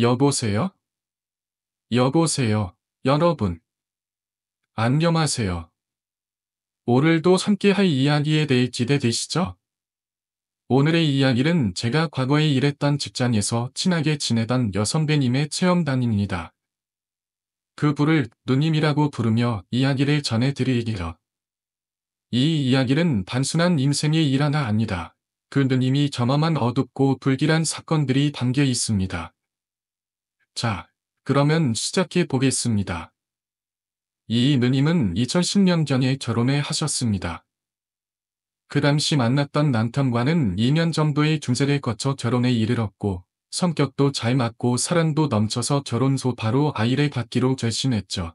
여보세요? 여보세요, 여러분. 안녕하세요. 오늘도 함께할 이야기에 대해 기대되시죠? 오늘의 이야기는 제가 과거에 일했던 직장에서 친하게 지내던 여선배님의 체험단입니다. 그분을 누님이라고 부르며 이야기를 전해드리기로. 이 이야기는 단순한 인생의 일 하나 아니다. 그 누님이 경험한 어둡고 불길한 사건들이 담겨 있습니다. 자, 그러면 시작해 보겠습니다. 이 누님은 2010년경에 결혼을 하셨습니다. 그 당시 만났던 남편과는 2년 정도의 중재를 거쳐 결혼에 이르렀고, 성격도 잘 맞고 사랑도 넘쳐서 결혼소 바로 아이를 갖기로 결심했죠.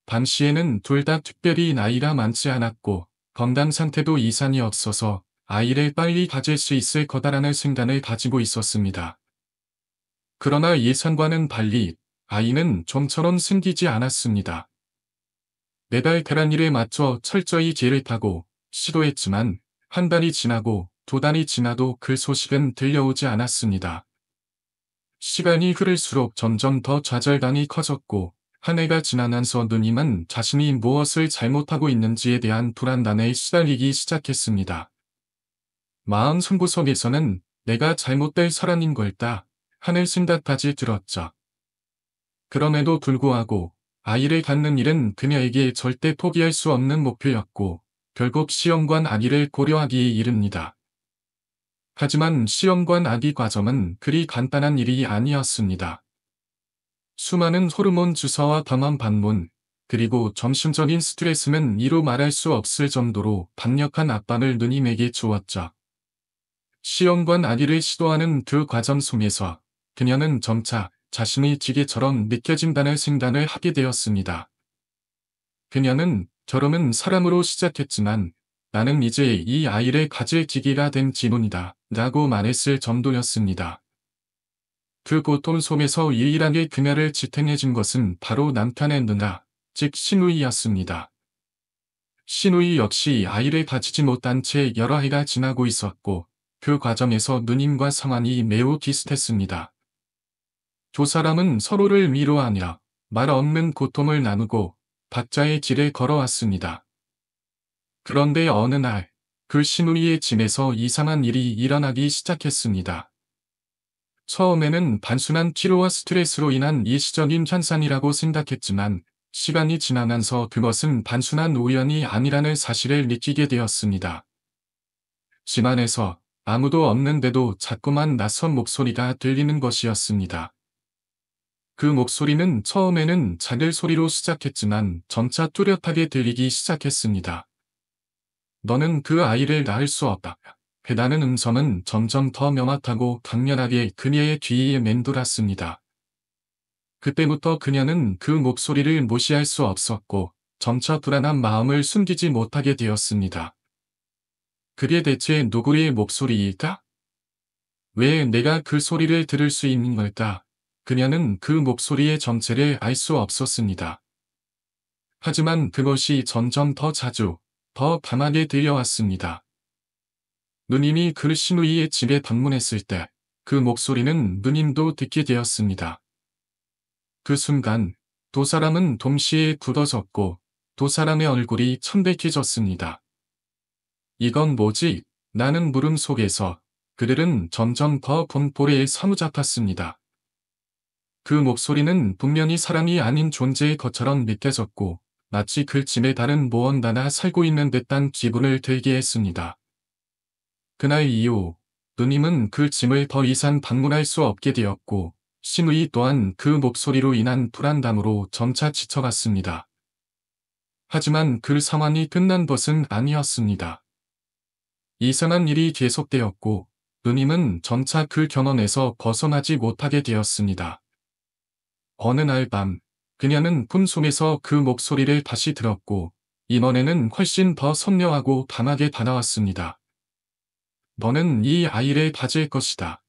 당시에는 둘 다 특별히 나이가 많지 않았고, 건강 상태도 이상이 없어서 아이를 빨리 가질 수 있을 거다라는 생각을 가지고 있었습니다. 그러나 예상과는 달리 아이는 좀처럼 생기지 않았습니다. 매달 계란일에 맞춰 철저히 기를 타고 시도했지만 한 달이 지나고 두 달이 지나도 그 소식은 들려오지 않았습니다. 시간이 흐를수록 점점 더 좌절감이 커졌고 한 해가 지나면서 누님은 자신이 무엇을 잘못하고 있는지에 대한 불안감에 시달리기 시작했습니다. 마음 한구석에서는 내가 잘못된 사람인 걸까 하는 생각까지 들었죠. 그럼에도 불구하고 아이를 갖는 일은 그녀에게 절대 포기할 수 없는 목표였고 결국 시험관 아기를 고려하기에 이릅니다. 하지만 시험관 아기 과정은 그리 간단한 일이 아니었습니다. 수많은 호르몬 주사와 담원 반문, 그리고 정신적인 스트레스는 이루 말할 수 없을 정도로 강력한 압박을 누님에게 주었죠. 시험관 아기를 시도하는 그 과정 속에서 그녀는 점차 자신의 기계처럼 느껴진다는 생각을 하게 되었습니다. 그녀는 결혼은 사람으로 시작했지만 나는 이제 이 아이를 가질 기계가 된 지문이다 라고 말했을 정도였습니다. 그 고통 속에서 유일하게 그녀를 지탱해준 것은 바로 남편의 누나, 즉 시누이였습니다. 시누이 역시 아이를 가지지 못한 채 여러 해가 지나고 있었고 그 과정에서 누님과 상황이 매우 비슷했습니다. 두 사람은 서로를 위로하며 말 없는 고통을 나누고 각자의 길을 걸어왔습니다. 그런데 어느 날, 그 시누이의 집에서 이상한 일이 일어나기 시작했습니다. 처음에는 단순한 피로와 스트레스로 인한 일시적인 현상이라고 생각했지만 시간이 지나면서 그것은 단순한 우연이 아니라는 사실을 느끼게 되었습니다. 집안에서 아무도 없는데도 자꾸만 낯선 목소리가 들리는 것이었습니다. 그 목소리는 처음에는 작은 소리로 시작했지만 점차 뚜렷하게 들리기 시작했습니다. 너는 그 아이를 낳을 수 없다. 라는 음성은 점점 더 명확하고 강렬하게 그녀의 귀에 맴돌았습니다. 그때부터 그녀는 그 목소리를 무시할 수 없었고 점차 불안한 마음을 숨기지 못하게 되었습니다. 그게 대체 누구의 목소리일까? 왜 내가 그 소리를 들을 수 있는 걸까? 그녀는 그 목소리의 정체를 알 수 없었습니다. 하지만 그것이 점점 더 자주, 더 강하게 들려왔습니다. 누님이 그 시누이의 집에 방문했을 때 그 목소리는 누님도 듣게 되었습니다. 그 순간 두 사람은 동시에 굳어졌고 두 사람의 얼굴이 천백해졌습니다. 이건 뭐지? 라는 물음 속에서 그들은 점점 더 공포에 사로잡혔습니다. 그 목소리는 분명히 사람이 아닌 존재의 것처럼 느껴졌고 마치 그 집에 다른 무언가가 살고 있는 듯한 기분을 들게 했습니다. 그날 이후 누님은 그 집을 더 이상 방문할 수 없게 되었고 시누이 또한 그 목소리로 인한 불안감으로 점차 지쳐갔습니다. 하지만 그 상황이 끝난 것은 아니었습니다. 이상한 일이 계속되었고 누님은 점차 그 경험에서 벗어나지 못하게 되었습니다. 어느 날 밤, 그녀는 꿈속에서 그 목소리를 다시 들었고 이번에는 훨씬 더 선명하고 강하게 다가왔습니다. 너는 이 아이를 가질 것이다.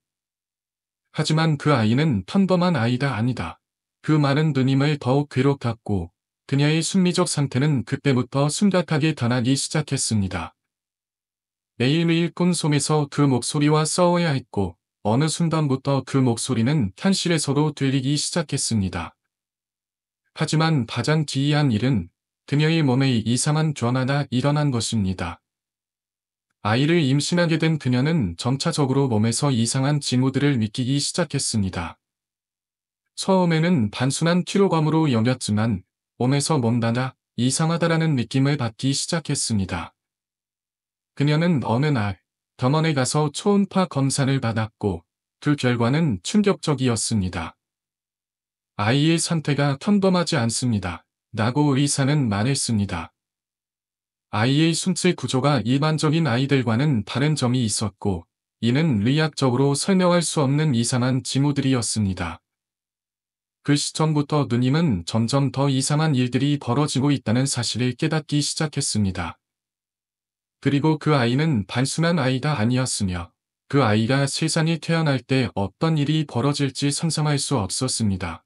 하지만 그 아이는 평범한 아이가 아니다. 그 말은 누님을 더욱 괴롭혔고 그녀의 심리적 상태는 그때부터 심각하게 변하기 시작했습니다. 매일매일 꿈속에서 그 목소리와 싸워야 했고 어느 순간부터 그 목소리는 현실에서도 들리기 시작했습니다. 하지만 가장 기이한 일은 그녀의 몸에 이상한 변화가 일어난 것입니다. 아이를 임신하게 된 그녀는 점차적으로 몸에서 이상한 징후들을 느끼기 시작했습니다. 처음에는 단순한 피로감으로 여겼지만 몸에서 뭔가 이상하다라는 느낌을 받기 시작했습니다. 그녀는 어느 날 병원에 가서 초음파 검사를 받았고 그 결과는 충격적이었습니다. 아이의 상태가 평범하지 않습니다. 라고 의사는 말했습니다. 아이의 신체 구조가 일반적인 아이들과는 다른 점이 있었고, 이는 의학적으로 설명할 수 없는 이상한 징후들이었습니다. 그 시점부터 누님은 점점 더 이상한 일들이 벌어지고 있다는 사실을 깨닫기 시작했습니다. 그리고 그 아이는 단순한 아이가 아니었으며, 그 아이가 세상에 태어날 때 어떤 일이 벌어질지 상상할 수 없었습니다.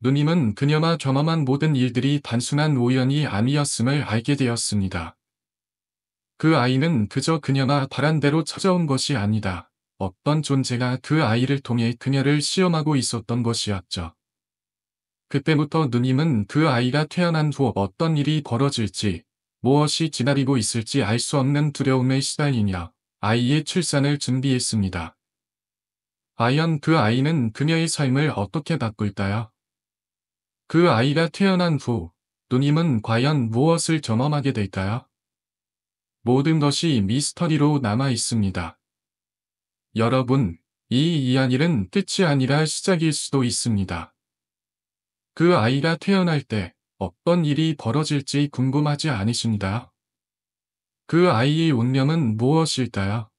누님은 그녀가 경험한 모든 일들이 단순한 우연이 아니었음을 알게 되었습니다. 그 아이는 그저 그녀가 바란 대로 찾아온 것이 아니다. 어떤 존재가 그 아이를 통해 그녀를 시험하고 있었던 것이었죠. 그때부터 누님은 그 아이가 태어난 후 어떤 일이 벌어질지, 무엇이 기다리고 있을지 알 수 없는 두려움에 시달리며 아이의 출산을 준비했습니다. 과연 그 아이는 그녀의 삶을 어떻게 바꿀까요? 그 아이가 태어난 후 누님은 과연 무엇을 경험하게 될까요? 모든 것이 미스터리로 남아 있습니다. 여러분, 이 이야기는 끝이 아니라 시작일 수도 있습니다. 그 아이가 태어날 때 어떤 일이 벌어질지 궁금하지 않으십니다. 그 아이의 운명은 무엇일까요?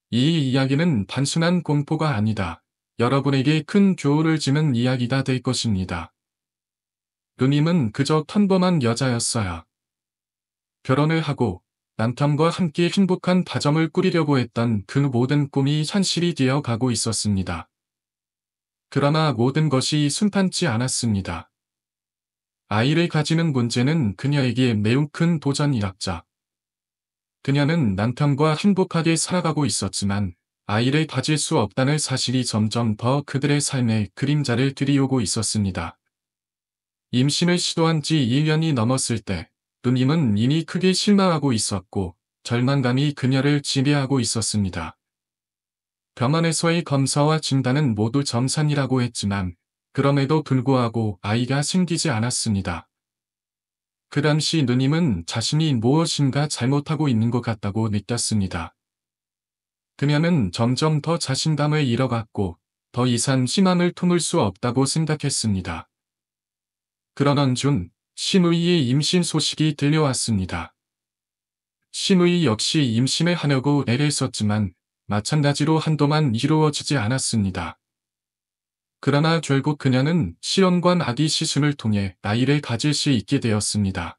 이 이야기는 단순한 공포가 아니다. 여러분에게 큰 교훈을 주는 이야기가 될 것입니다. 누님은 그저 평범한 여자였어요. 결혼을 하고 남편과 함께 행복한 가정을 꾸리려고 했던 그 모든 꿈이 현실이 되어 가고 있었습니다. 그러나 모든 것이 순탄치 않았습니다. 아이를 가지는 문제는 그녀에게 매우 큰 도전이었죠. 그녀는 남편과 행복하게 살아가고 있었지만 아이를 가질 수 없다는 사실이 점점 더 그들의 삶에 그림자를 들이오고 있었습니다. 임신을 시도한 지 1년이 넘었을 때 누님은 이미 크게 실망하고 있었고 절망감이 그녀를 지배하고 있었습니다. 병원에서의 검사와 진단은 모두 정상이라고 했지만 그럼에도 불구하고 아이가 생기지 않았습니다. 그 당시 누님은 자신이 무엇인가 잘못하고 있는 것 같다고 느꼈습니다. 그녀는 점점 더 자신감을 잃어갔고 더 이상 희망을 품을 수 없다고 생각했습니다. 그러던 중 신우이의 임신 소식이 들려왔습니다. 신우이 역시 임신을 하려고 애를 썼지만 마찬가지로 한동안 이루어지지 않았습니다. 그러나 결국 그녀는 시험관 아기 시술을 통해 아이를 가질 수 있게 되었습니다.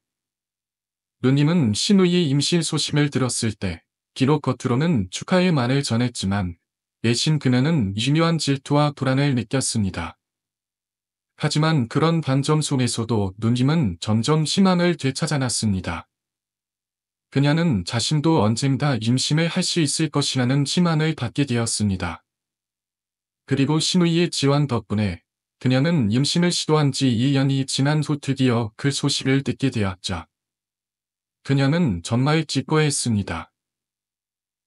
누님은 신우이의 임신 소식을 들었을 때 비록 겉으로는 축하의 말을 전했지만 내심 그녀는 유묘한 질투와 불안을 느꼈습니다. 하지만 그런 반점 속에서도 누님은 점점 희망을 되찾아놨습니다. 그녀는 자신도 언젠가 임신을 할 수 있을 것이라는 희망을 갖게 되었습니다. 그리고 신우이의 지원 덕분에 그녀는 임신을 시도한 지 2년이 지난 후 드디어 그 소식을 듣게 되었죠. 그녀는 정말 기뻐했습니다.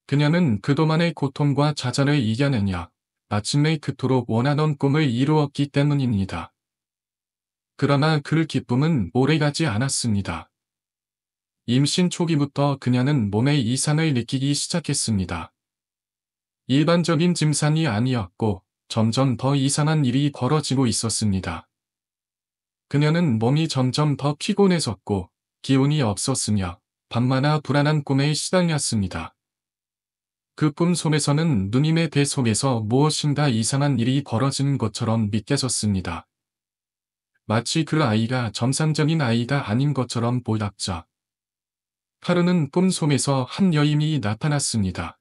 그녀는 그동안의 고통과 좌절을 이겨내며 마침내 그토록 원하던 꿈을 이루었기 때문입니다. 그러나 그 기쁨은 오래가지 않았습니다. 임신 초기부터 그녀는 몸의 이상을 느끼기 시작했습니다. 일반적인 증상이 아니었고 점점 더 이상한 일이 벌어지고 있었습니다. 그녀는 몸이 점점 더 피곤해졌고 기운이 없었으며 밤마다 불안한 꿈에 시달렸습니다. 그 꿈 속에서는 누님의 배 속에서 무엇인가 이상한 일이 벌어지는 것처럼 믿겨졌습니다. 마치 그 아이가 정상적인 아이가 아닌 것처럼 보였죠. 하루는 꿈 속에서 한 여인이 나타났습니다.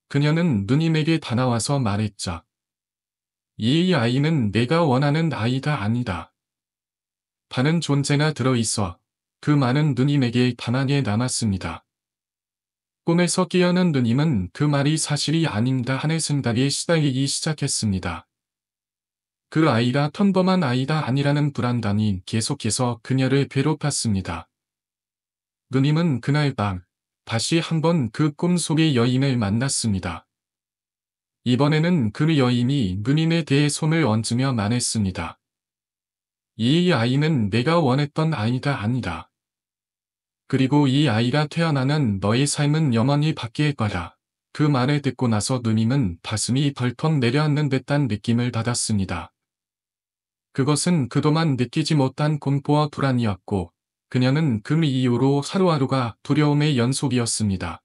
그녀는 누님에게 다가와서 말했죠. 이 아이는 내가 원하는 아이가 아니다. 다른 존재가 들어있어 그 말은 누님에게 가만히 남았습니다. 꿈에서 깨어난 누님은 그 말이 사실이 아닌가 하는 생각에 시달리기 시작했습니다. 그 아이가 평범한 아이가 아니라는 불안감이 계속해서 그녀를 괴롭혔습니다. 누님은 그날 밤 다시 한번 그 꿈속의 여인을 만났습니다. 이번에는 그 여인이 누님에 대해 손을 얹으며 말했습니다. 이 아이는 내가 원했던 아이가 아니다. 그리고 이 아이가 태어나면 너의 삶은 영원히 바뀔 거다. 그 말을 듣고 나서 누님은 가슴이 벌컥 내려앉는 듯한 느낌을 받았습니다. 그것은 그동안 느끼지 못한 공포와 불안이었고, 그녀는 그 이후로 하루하루가 두려움의 연속이었습니다.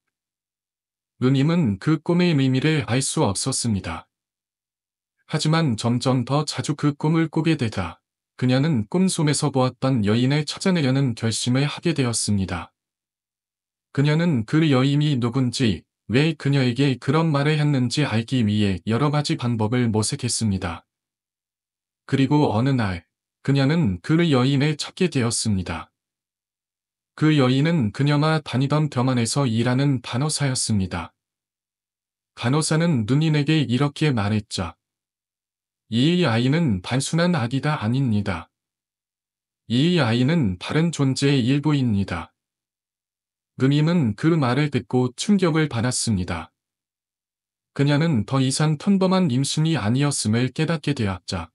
누님은 그 꿈의 의미를 알 수 없었습니다. 하지만 점점 더 자주 그 꿈을 꾸게 되자, 그녀는 꿈속에서 보았던 여인을 찾아내려는 결심을 하게 되었습니다. 그녀는 그 여인이 누군지, 왜 그녀에게 그런 말을 했는지 알기 위해 여러 가지 방법을 모색했습니다. 그리고 어느 날, 그녀는 그 여인을 찾게 되었습니다. 그 여인은 그녀가 다니던 병원에서 일하는 간호사였습니다. 간호사는 누님에게 이렇게 말했죠. 이 아이는 단순한 아기가 아닙니다. 이 아이는 다른 존재의 일부입니다. 누님은 그 말을 듣고 충격을 받았습니다. 그녀는 더 이상 평범한 임신이 아니었음을 깨닫게 되었죠.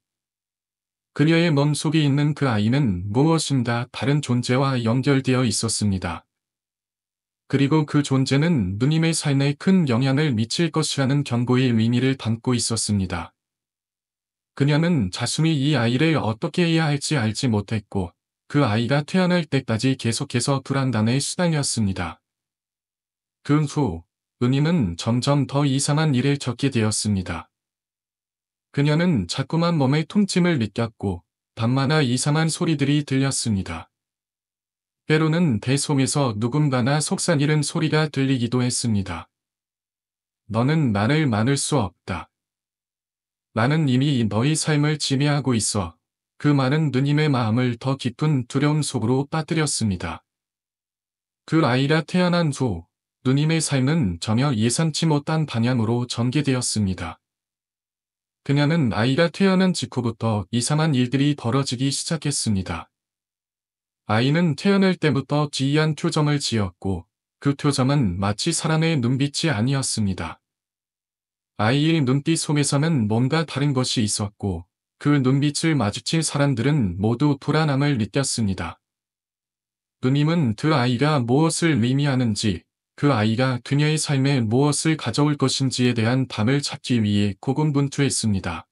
그녀의 몸속에 있는 그 아이는 무엇인가 다른 존재와 연결되어 있었습니다. 그리고 그 존재는 누님의 삶에 큰 영향을 미칠 것이라는 경고의 의미를 담고 있었습니다. 그녀는 자신이 이 아이를 어떻게 해야 할지 알지 못했고, 그 아이가 태어날 때까지 계속해서 불안감에 시달렸습니다. 그 후, 누님은 점점 더 이상한 일을 겪게 되었습니다. 그녀는 자꾸만 몸의 통증을 느꼈고, 밤마다 이상한 소리들이 들렸습니다. 때로는 배 속에서 누군가나 속삭이는 소리가 들리기도 했습니다. 너는 나를 막을 수 없다. 나는 이미 너의 삶을 지배하고 있어. 그 말은 누님의 마음을 더 깊은 두려움 속으로 빠뜨렸습니다. 그 아이가 태어난 후, 누님의 삶은 전혀 예상치 못한 방향으로 전개되었습니다. 그녀는 아이가 태어난 직후부터 이상한 일들이 벌어지기 시작했습니다. 아이는 태어날 때부터 기이한 표정을 지었고, 그 표정은 마치 사람의 눈빛이 아니었습니다. 아이의 눈빛 속에서는 뭔가 다른 것이 있었고, 그 눈빛을 마주친 사람들은 모두 불안함을 느꼈습니다. 누님은 그 아이가 무엇을 의미하는지, 그 아이가 그녀의 삶에 무엇을 가져올 것인지에 대한 답을 찾기 위해 고군분투했습니다.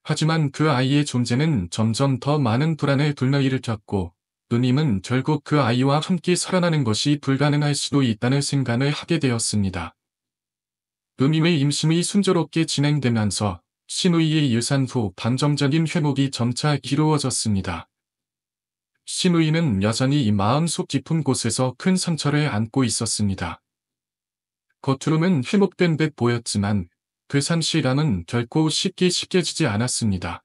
하지만 그 아이의 존재는 점점 더 많은 불안을 불러일으켰고, 누님은 결국 그 아이와 함께 살아나는 것이 불가능할 수도 있다는 생각을 하게 되었습니다. 누님의 임신이 순조롭게 진행되면서 신우이의 유산 후 감정적인 회복이 점차 이루어졌습니다. 신우이는 여전히 마음속 깊은 곳에서 큰 상처를 안고 있었습니다. 겉으로는 회복된 듯 보였지만 그 상실감은 결코 쉽게 씻겨지지 않았습니다.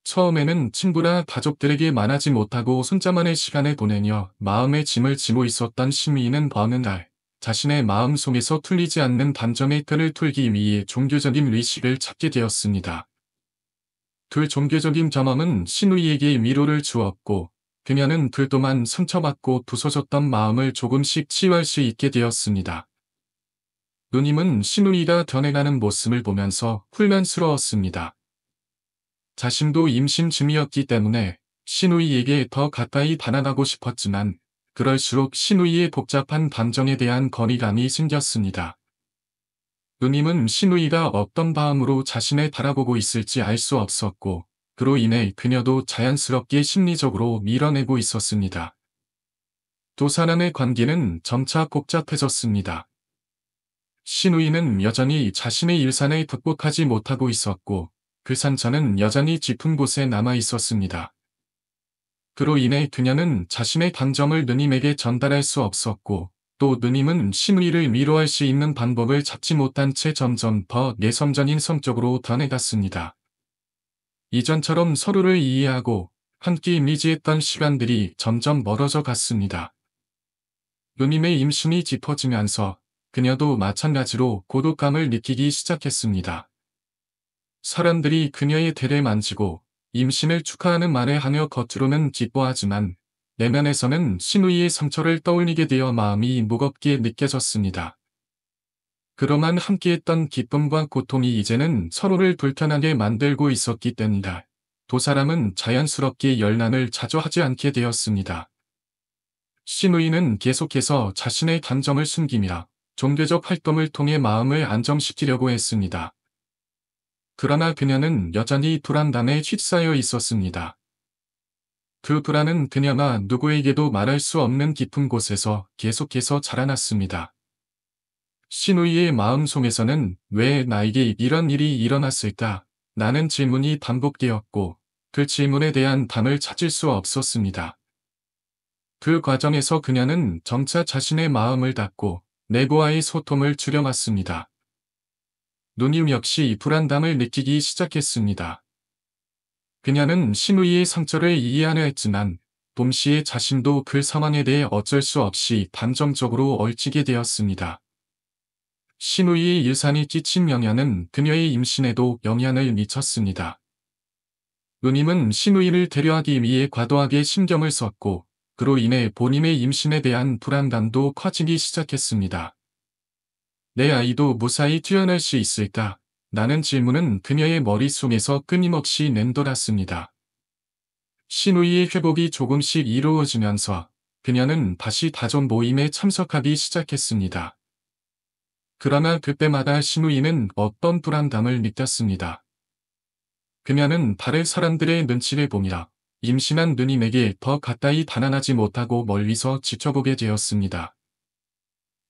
처음에는 친구나 가족들에게 말하지 못하고 혼자만의 시간을 보내며 마음의 짐을 지고 있었던 신우이는 어느 날 자신의 마음속에서 풀리지 않는 감정의 끈을 풀기 위해 종교적인 의식을 찾게 되었습니다. 그 종교적인 경험은 신우이에게 위로를 주었고, 그녀는 그동안 상처받고 부서졌던 마음을 조금씩 치유할 수 있게 되었습니다. 누님은 신우이가 변해가는 모습을 보면서 훈련스러웠습니다. 자신도 임신 중이었기 때문에 신우이에게 더 가까이 다가가고 싶었지만, 그럴수록 신우이의 복잡한 감정에 대한 거리감이 생겼습니다. 누님은 신우이가 어떤 마음으로 자신을 바라보고 있을지 알 수 없었고, 그로 인해 그녀도 자연스럽게 심리적으로 밀어내고 있었습니다. 두 사람의 관계는 점차 복잡해졌습니다. 신우이는 여전히 자신의 일상을 극복하지 못하고 있었고, 그 상처는 여전히 깊은 곳에 남아 있었습니다. 그로 인해 그녀는 자신의 감정을 누님에게 전달할 수 없었고, 또 누님은 신우이를 위로할 수 있는 방법을 찾지 못한 채 점점 더 내성적인 성격으로 변해갔습니다. 이전처럼 서로를 이해하고 함께 의지했던 시간들이 점점 멀어져 갔습니다. 누님의 임신이 짚어지면서 그녀도 마찬가지로 고독감을 느끼기 시작했습니다. 사람들이 그녀의 대를 만지고 임신을 축하하는 말을 하며 겉으로는 기뻐하지만 내면에서는 신우이의 상처를 떠올리게 되어 마음이 무겁게 느껴졌습니다. 그동안 함께했던 기쁨과 고통이 이제는 서로를 불편하게 만들고 있었기 때문이다. 두 사람은 자연스럽게 연락을 자주 하지 않게 되었습니다. 신우이는 계속해서 자신의 감정을 숨기며 종교적 활동을 통해 마음을 안정시키려고 했습니다. 그러나 그녀는 여전히 불안감에 휩싸여 있었습니다. 그 불안은 그녀가 누구에게도 말할 수 없는 깊은 곳에서 계속해서 자라났습니다. 신우이의 마음속에서는 왜 나에게 이런 일이 일어났을까? 라는 질문이 반복되었고 그 질문에 대한 답을 찾을 수 없었습니다. 그 과정에서 그녀는 점차 자신의 마음을 닫고 내부와의 소통을 줄여왔습니다. 누님 역시 불안감을 느끼기 시작했습니다. 그녀는 신우이의 상처를 이해하려 했지만 동시에 자신도 그 상황에 대해 어쩔 수 없이 감정적으로 얽히게 되었습니다. 신우이의 유산이 끼친 영향은 그녀의 임신에도 영향을 미쳤습니다. 누님은 신우이를 데려가기 위해 과도하게 신경을 썼고 그로 인해 본인의 임신에 대한 불안감도 커지기 시작했습니다. 내 아이도 무사히 태어날 수 있을까? 라는 질문은 그녀의 머릿속에서 끊임없이 맴돌았습니다. 신우이의 회복이 조금씩 이루어지면서 그녀는 다시 다전 모임에 참석하기 시작했습니다. 그러나 그때마다 신우이는 어떤 불안감을 느꼈습니다. 그녀는 다른 사람들의 눈치를 보며 임신한 누님에게 더 가까이 다가가지 못하고 멀리서 지켜보게 되었습니다.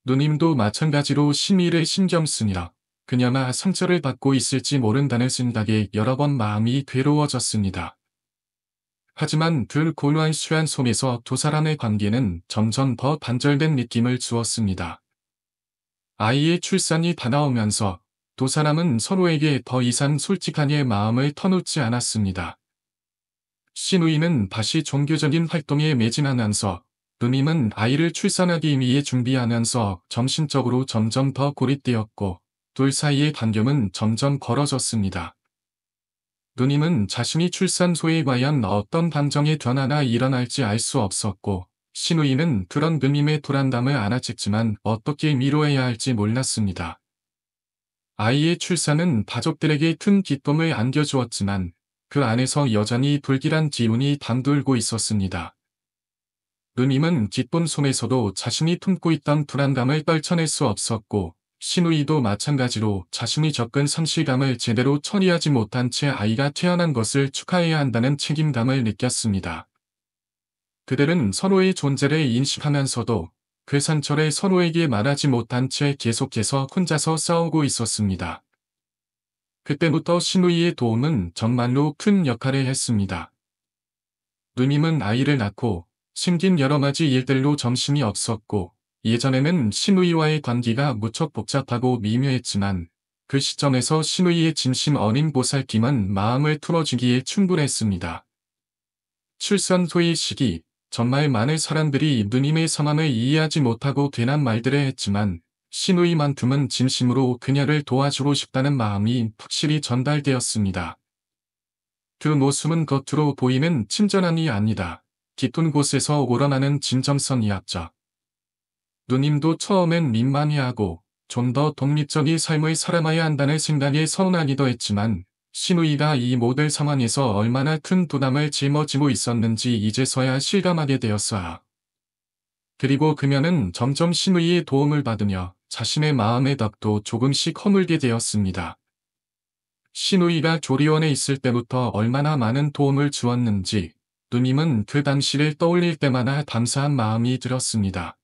누님도 마찬가지로 신우이를 신경 쓰며 그녀가 상처를 받고 있을지 모른다는 생각에 여러 번 마음이 괴로워졌습니다. 하지만 그 고요한 수연 속에서 두 사람의 관계는 점점 더 단절된 느낌을 주었습니다. 아이의 출산이 다가오면서 두 사람은 서로에게 더 이상 솔직하게 마음을 터놓지 않았습니다. 신우이는 다시 종교적인 활동에 매진하면서 누님은 아이를 출산하기 위해 준비하면서 정신적으로 점점 더 고립되었고 둘 사이의 간격은 점점 멀어졌습니다. 누님은 자신이 출산 후에 과연 어떤 감정의 변화가 일어날지 알 수 없었고 신우이는 그런 누님의 불안감을 알아챘지만 어떻게 위로해야 할지 몰랐습니다. 아이의 출산은 가족들에게 큰 기쁨을 안겨주었지만 그 안에서 여전히 불길한 기운이 담돌고 있었습니다. 누님은 기쁨 속에서도 자신이 품고 있던 불안감을 떨쳐낼 수 없었고 신우이도 마찬가지로 자신이 겪은 상실감을 제대로 처리하지 못한 채 아이가 태어난 것을 축하해야 한다는 책임감을 느꼈습니다. 그들은 서로의 존재를 인식하면서도 그 상처를 서로에게 말하지 못한 채 계속해서 혼자서 싸우고 있었습니다. 그때부터 신우이의 도움은 정말로 큰 역할을 했습니다. 누님은 아이를 낳고 생긴 여러 가지 일들로 정신이 없었고 예전에는 신우이와의 관계가 무척 복잡하고 미묘했지만 그 시점에서 신우이의 진심 어린 보살핌은 마음을 풀어주기에 충분했습니다. 출산 후의 시기, 정말 많은 사람들이 누님의 상황을 이해하지 못하고 괜한 말들을 했지만 신우이만큼은 진심으로 그녀를 도와주고 싶다는 마음이 확실히 전달되었습니다. 그 모습은 겉으로 보이는 친절함이 아니다. 깊은 곳에서 우러나는 진정성이었죠. 누님도 처음엔 민망해하고 좀 더 독립적인 삶을 살아가야 한다는 생각에 서운하기도 했지만 신우이가 이 모든 상황에서 얼마나 큰 부담을 짊어지고 있었는지 이제서야 실감하게 되었어요. 그리고 그녀는 점점 신우이의 도움을 받으며 자신의 마음의 덕도 조금씩 허물게 되었습니다. 신우이가 조리원에 있을 때부터 얼마나 많은 도움을 주었는지 누님은 그 당시를 떠올릴 때마다 감사한 마음이 들었습니다.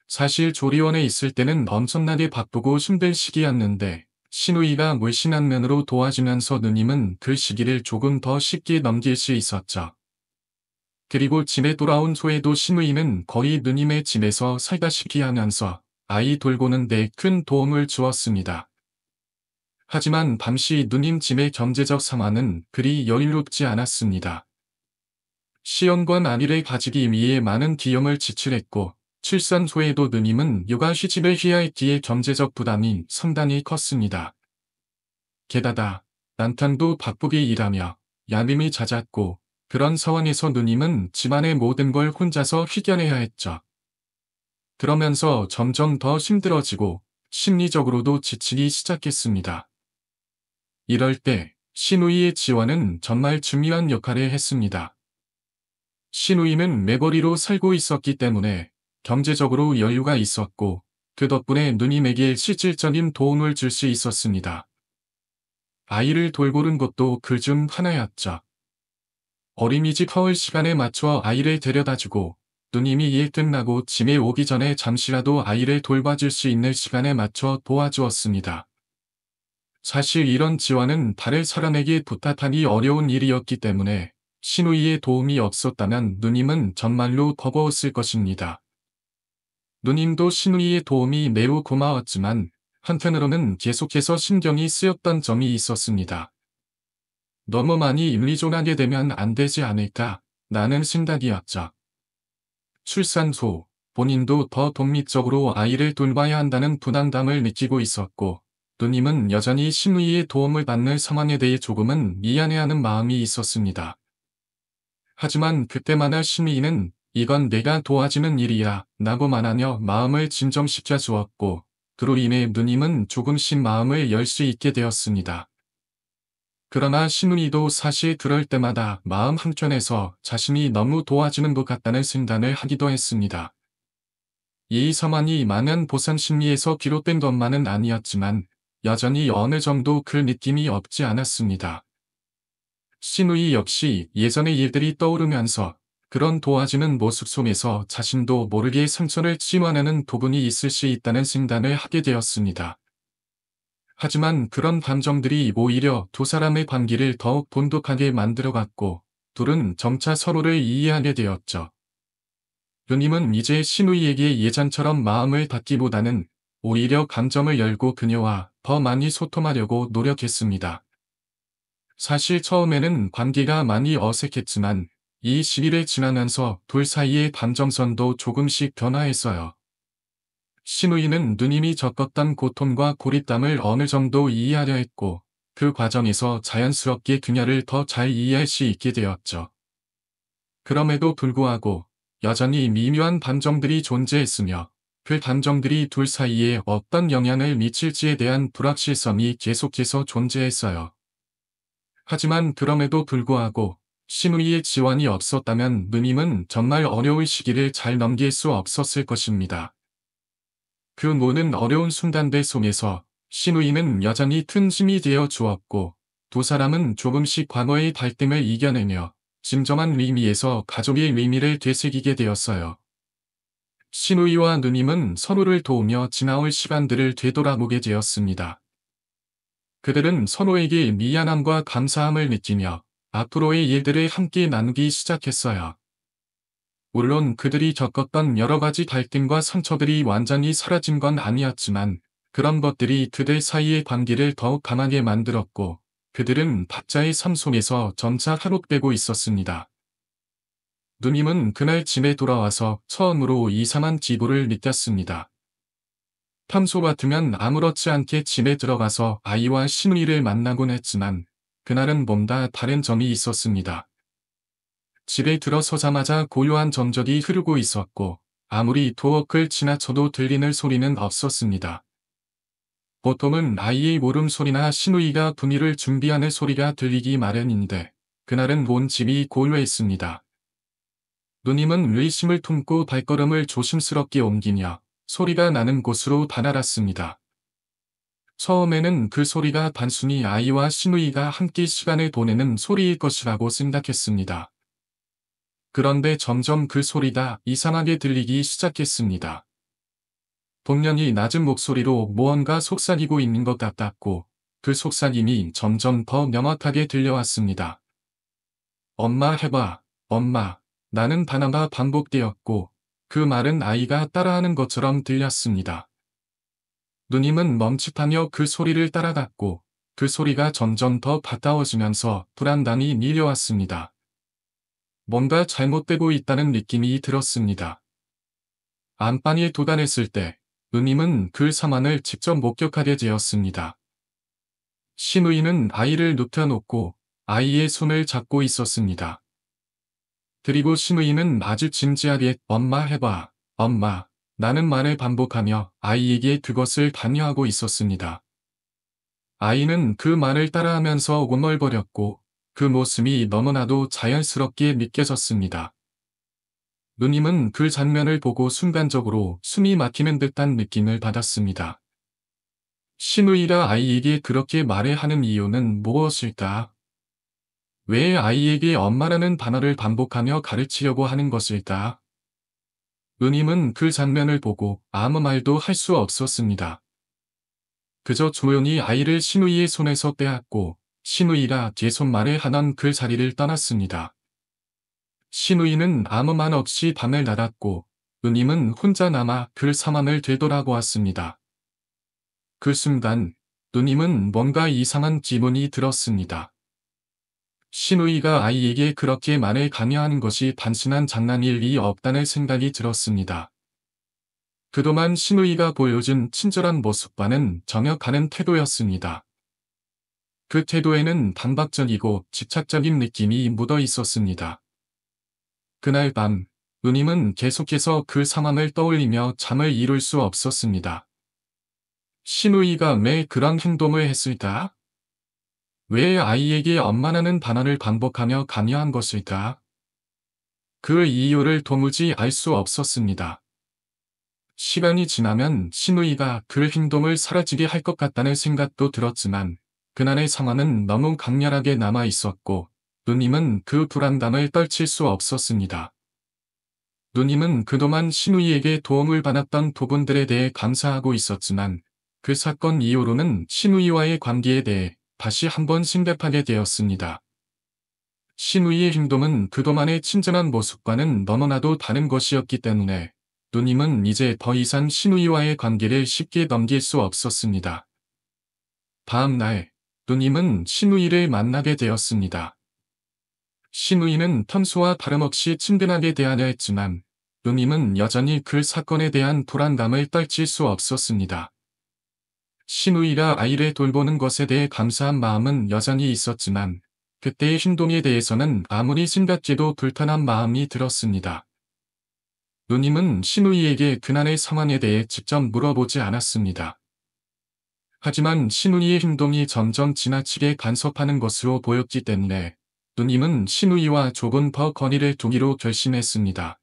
사실 조리원에 있을 때는 엄청나게 바쁘고 힘든 시기였는데 신우이가 물씬한 면으로 도와주면서 누님은 그 시기를 조금 더 쉽게 넘길 수 있었죠. 그리고 집에 돌아온 후에도 신우이는 거의 누님의 집에서 살다시피 하면서 아이 돌보는 데 큰 도움을 주었습니다. 하지만 당시 누님 집의 경제적 상황은 그리 여유롭지 않았습니다. 시험관 아이를 가지기 위해 많은 비용을 지출했고 출산 후에도 누님은 육아 휴직을 해야 했기에 경제적 부담이 상당히 컸습니다. 게다가 남편도 바쁘게 일하며 야림이 잦았고 그런 상황에서 누님은 집안의 모든 걸 혼자서 해결해야 했죠. 그러면서 점점 더 힘들어지고 심리적으로도 지치기 시작했습니다. 이럴 때 시누이의 지원은 정말 중요한 역할을 했습니다. 시누이는 매벌이로 살고 있었기 때문에 경제적으로 여유가 있었고 그 덕분에 누님에게 실질적인 도움을 줄 수 있었습니다. 아이를 돌보는 것도 그 중 하나였죠. 어린이집 허울 시간에 맞춰 아이를 데려다주고 누님이 일 끝나고 집에 오기 전에 잠시라도 아이를 돌봐줄 수 있는 시간에 맞춰 도와주었습니다. 사실 이런 지원은 다른 사람에게 부탁하기 어려운 일이었기 때문에 시누이의 도움이 없었다면 누님은 정말로 버거웠을 것입니다. 누님도 시누이의 도움이 매우 고마웠지만 한편으로는 계속해서 신경이 쓰였던 점이 있었습니다. 너무 많이 임리존하게 되면 안 되지 않을까 라는 생각이었죠. 출산 후 본인도 더 독립적으로 아이를 돌봐야 한다는 부담감을 느끼고 있었고 누님은 여전히 시누이의 도움을 받는 상황에 대해 조금은 미안해하는 마음이 있었습니다. 하지만 그때마다 시누이는 이건 내가 도와주는 일이야 라고 말하며 마음을 진정시켜 주었고 그로 인해 누님은 조금씩 마음을 열 수 있게 되었습니다. 그러나 시누이도 사실 그럴 때마다 마음 한켠에서 자신이 너무 도와주는 것 같다는 생각을 하기도 했습니다. 이 상황이 많은 보상 심리에서 비롯된 것만은 아니었지만 여전히 어느 정도 그 느낌이 없지 않았습니다. 시누이 역시 예전의 일들이 떠오르면서 그런 도와주는 모습 속에서 자신도 모르게 상처를 찜화내는 부분이 있을 수 있다는 생각을 하게 되었습니다. 하지만 그런 감정들이 오히려 두 사람의 관계를 더욱 돈독하게 만들어갔고 둘은 점차 서로를 이해하게 되었죠. 누님은 이제 시누이에게 예전처럼 마음을 닫기보다는 오히려 감정을 열고 그녀와 더 많이 소통하려고 노력했습니다. 사실 처음에는 관계가 많이 어색했지만 이 시기를 지나면서 둘 사이의 감정선도 조금씩 변화했어요. 시누이는 누님이 겪었던 고통과 고립감을 어느 정도 이해하려 했고 그 과정에서 자연스럽게 그녀를 더 잘 이해할 수 있게 되었죠. 그럼에도 불구하고 여전히 미묘한 감정들이 존재했으며 그 감정들이 둘 사이에 어떤 영향을 미칠지에 대한 불확실성이 계속해서 존재했어요. 하지만 그럼에도 불구하고 시누이의 지원이 없었다면 누님은 정말 어려운 시기를 잘 넘길 수 없었을 것입니다. 그 모든 어려운 순간들 속에서 시누이는 여전히 큰 힘이 되어 주었고 두 사람은 조금씩 과거의 갈등을 이겨내며 진정한 의미에서 가족의 의미를 되새기게 되었어요. 시누이와 누님은 서로를 도우며 지나올 시간들을 되돌아보게 되었습니다. 그들은 서로에게 미안함과 감사함을 느끼며 앞으로의 일들을 함께 나누기 시작했어요. 물론 그들이 겪었던 여러 가지 갈등과 상처들이 완전히 사라진 건 아니었지만 그런 것들이 그들 사이의 관계를 더욱 강하게 만들었고 그들은 각자의 삶 속에서 점차 회복되고 있었습니다. 누님은 그날 집에 돌아와서 처음으로 이상한 기분을 느꼈습니다. 평소 같으면 아무렇지 않게 집에 들어가서 아이와 시누이를 만나곤 했지만 그날은 뭔가 다른 점이 있었습니다. 집에 들어서자마자 고요한 정적이 흐르고 있었고 아무리 도어를 지나쳐도 들리는 소리는 없었습니다. 보통은 아이의 울음소리나 시누이가 분유를 준비하는 소리가 들리기 마련인데 그날은 온 집이 고요했습니다. 누님은 의심을 품고 발걸음을 조심스럽게 옮기며 소리가 나는 곳으로 다다랐습니다. 처음에는 그 소리가 단순히 아이와 시누이가 함께 시간을 보내는 소리일 것이라고 생각했습니다. 그런데 점점 그 소리가 이상하게 들리기 시작했습니다. 분명히 낮은 목소리로 무언가 속삭이고 있는 것 같았고 그 속삭임이 점점 더 명확하게 들려왔습니다. 엄마 해봐, 엄마. 나는 단어가 반복되었고 그 말은 아이가 따라하는 것처럼 들렸습니다. 누님은 멈칫하며 그 소리를 따라갔고 그 소리가 점점 더 가까워지면서 불안감이 밀려왔습니다. 뭔가 잘못되고 있다는 느낌이 들었습니다. 안방에 도달했을 때 누님은 그 상황을 직접 목격하게 되었습니다. 신우이는 아이를 눕혀놓고 아이의 손을 잡고 있었습니다. 그리고 신우이는 아주 진지하게 엄마 해봐, 엄마, 라는 말을 반복하며 아이에게 그것을 강요하고 있었습니다. 아이는 그 말을 따라하면서 오글거렸고 그 모습이 너무나도 자연스럽게 느껴졌습니다. 누님은 그 장면을 보고 순간적으로 숨이 막히는 듯한 느낌을 받았습니다. 신우이가 아이에게 그렇게 말해야 하는 이유는 무엇일까? 왜 아이에게 엄마라는 단어를 반복하며 가르치려고 하는 것일까? 누님은 그 장면을 보고 아무 말도 할 수 없었습니다. 그저 조용히 아이를 신우이의 손에서 빼앗고 신우이가 뒷손말을 하던 그 자리를 떠났습니다. 신우이는 아무 말 없이 방을 닫았고 누님은 혼자 남아 그 상황을 되돌아보았습니다. 그 순간 누님은 뭔가 이상한 기분이 들었습니다. 신우이가 아이에게 그렇게 말을 강요하는 것이 단순한 장난일 리 없다는 생각이 들었습니다. 그동안 신우이가 보여준 친절한 모습과는 전혀 다른 태도였습니다. 그 태도에는 반박적이고 집착적인 느낌이 묻어 있었습니다. 그날 밤, 누님은 계속해서 그 상황을 떠올리며 잠을 이룰 수 없었습니다. 신우이가 왜 그런 행동을 했을까? 왜 아이에게 엄마라는 단어를 반복하며 강요한 것일까? 그 이유를 도무지 알 수 없었습니다. 시간이 지나면 신우이가 그 행동을 사라지게 할 것 같다는 생각도 들었지만 그날의 상황은 너무 강렬하게 남아 있었고 누님은 그 불안감을 떨칠 수 없었습니다. 누님은 그동안 신우이에게 도움을 받았던 부분들에 대해 감사하고 있었지만 그 사건 이후로는 신우이와의 관계에 대해 다시 한번 생각하게 되었습니다. 신우이의 행동은 그동안의 친절한 모습과는 너무나도 다른 것이었기 때문에 누님은 이제 더 이상 신우이와의 관계를 쉽게 넘길 수 없었습니다. 다음 날, 누님은 신우이를 만나게 되었습니다. 신우이는 평소와 다름없이 친근하게 대하려 했지만 누님은 여전히 그 사건에 대한 불안감을 떨칠 수 없었습니다. 신우이가 아이를 돌보는 것에 대해 감사한 마음은 여전히 있었지만 그때의 행동에 대해서는 아무리 생각해도 불편한 마음이 들었습니다. 누님은 신우이에게 그날의 상황에 대해 직접 물어보지 않았습니다. 하지만 신우이의 행동이 점점 지나치게 간섭하는 것으로 보였기 때문에 누님은 신우이와 조금 더 거리를 두기로 결심했습니다.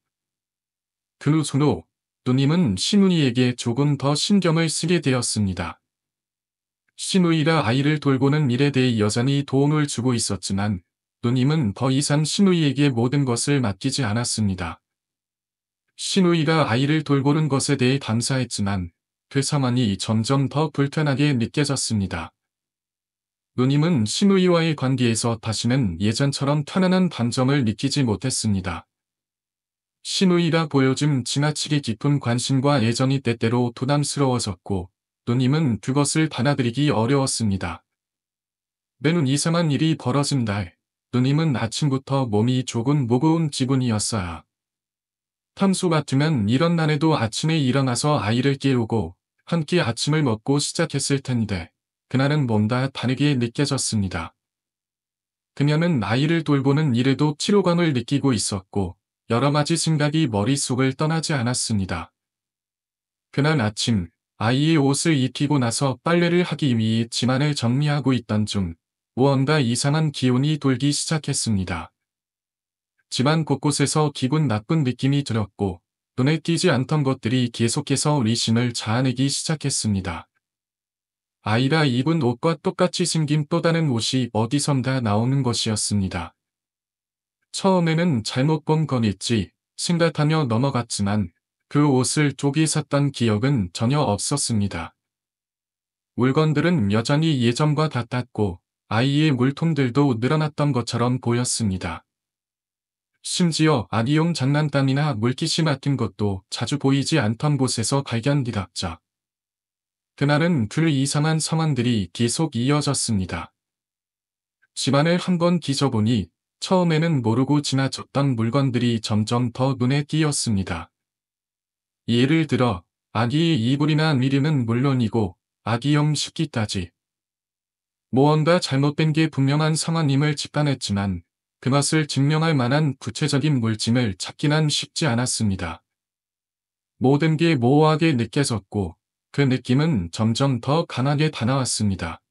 그 후로 누님은 신우이에게 조금 더 신경을 쓰게 되었습니다. 신우이가 아이를 돌보는 일에 대해 여전히 도움을 주고 있었지만 누님은 더 이상 신우이에게 모든 것을 맡기지 않았습니다. 신우이가 아이를 돌보는 것에 대해 감사했지만 그 상황이 점점 더 불편하게 느껴졌습니다. 누님은 신우이와의 관계에서 다시는 예전처럼 편안한 감정을 느끼지 못했습니다. 신우이가 보여준 지나치게 깊은 관심과 애정이 때때로 부담스러워졌고 누님은 그것을 받아들이기 어려웠습니다. 매는 이상한 일이 벌어진 날, 누님은 아침부터 몸이 조금 무거운 기분이었어요. 평소 같으면 이런 날에도 아침에 일어나서 아이를 깨우고 함께 아침을 먹고 시작했을 텐데 그날은 뭔가 다르게 느껴졌습니다. 그녀는 아이를 돌보는 일에도 피로감을 느끼고 있었고 여러 가지 생각이 머릿속을 떠나지 않았습니다. 그날 아침 아이의 옷을 입히고 나서 빨래를 하기 위해 집안을 정리하고 있던 중 무언가 이상한 기운이 돌기 시작했습니다. 집안 곳곳에서 기분 나쁜 느낌이 들었고 눈에 띄지 않던 것들이 계속해서 의심을 자아내기 시작했습니다. 아이가 입은 옷과 똑같이 생긴 또 다른 옷이 어디선가 나오는 것이었습니다. 처음에는 잘못 본 거겠지 생각하며 넘어갔지만 그 옷을 쪼개 샀던 기억은 전혀 없었습니다. 물건들은 여전히 예전과 같았고 아이의 물통들도 늘어났던 것처럼 보였습니다. 심지어 아기용 장난감이나 물티슈 같은 것도 자주 보이지 않던 곳에서 발견되었죠. 그날은 그 이상한 상황들이 계속 이어졌습니다. 집안을 한번 뒤져보니 처음에는 모르고 지나쳤던 물건들이 점점 더 눈에 띄었습니다. 예를 들어 아기의 이불이나 미리는 물론이고 아기용 식기까지. 무언가 잘못된 게 분명한 상황임을 직감했지만 그것을 증명할 만한 구체적인 물증을 찾기는 쉽지 않았습니다. 모든 게 모호하게 느껴졌고 그 느낌은 점점 더 강하게 다가왔습니다.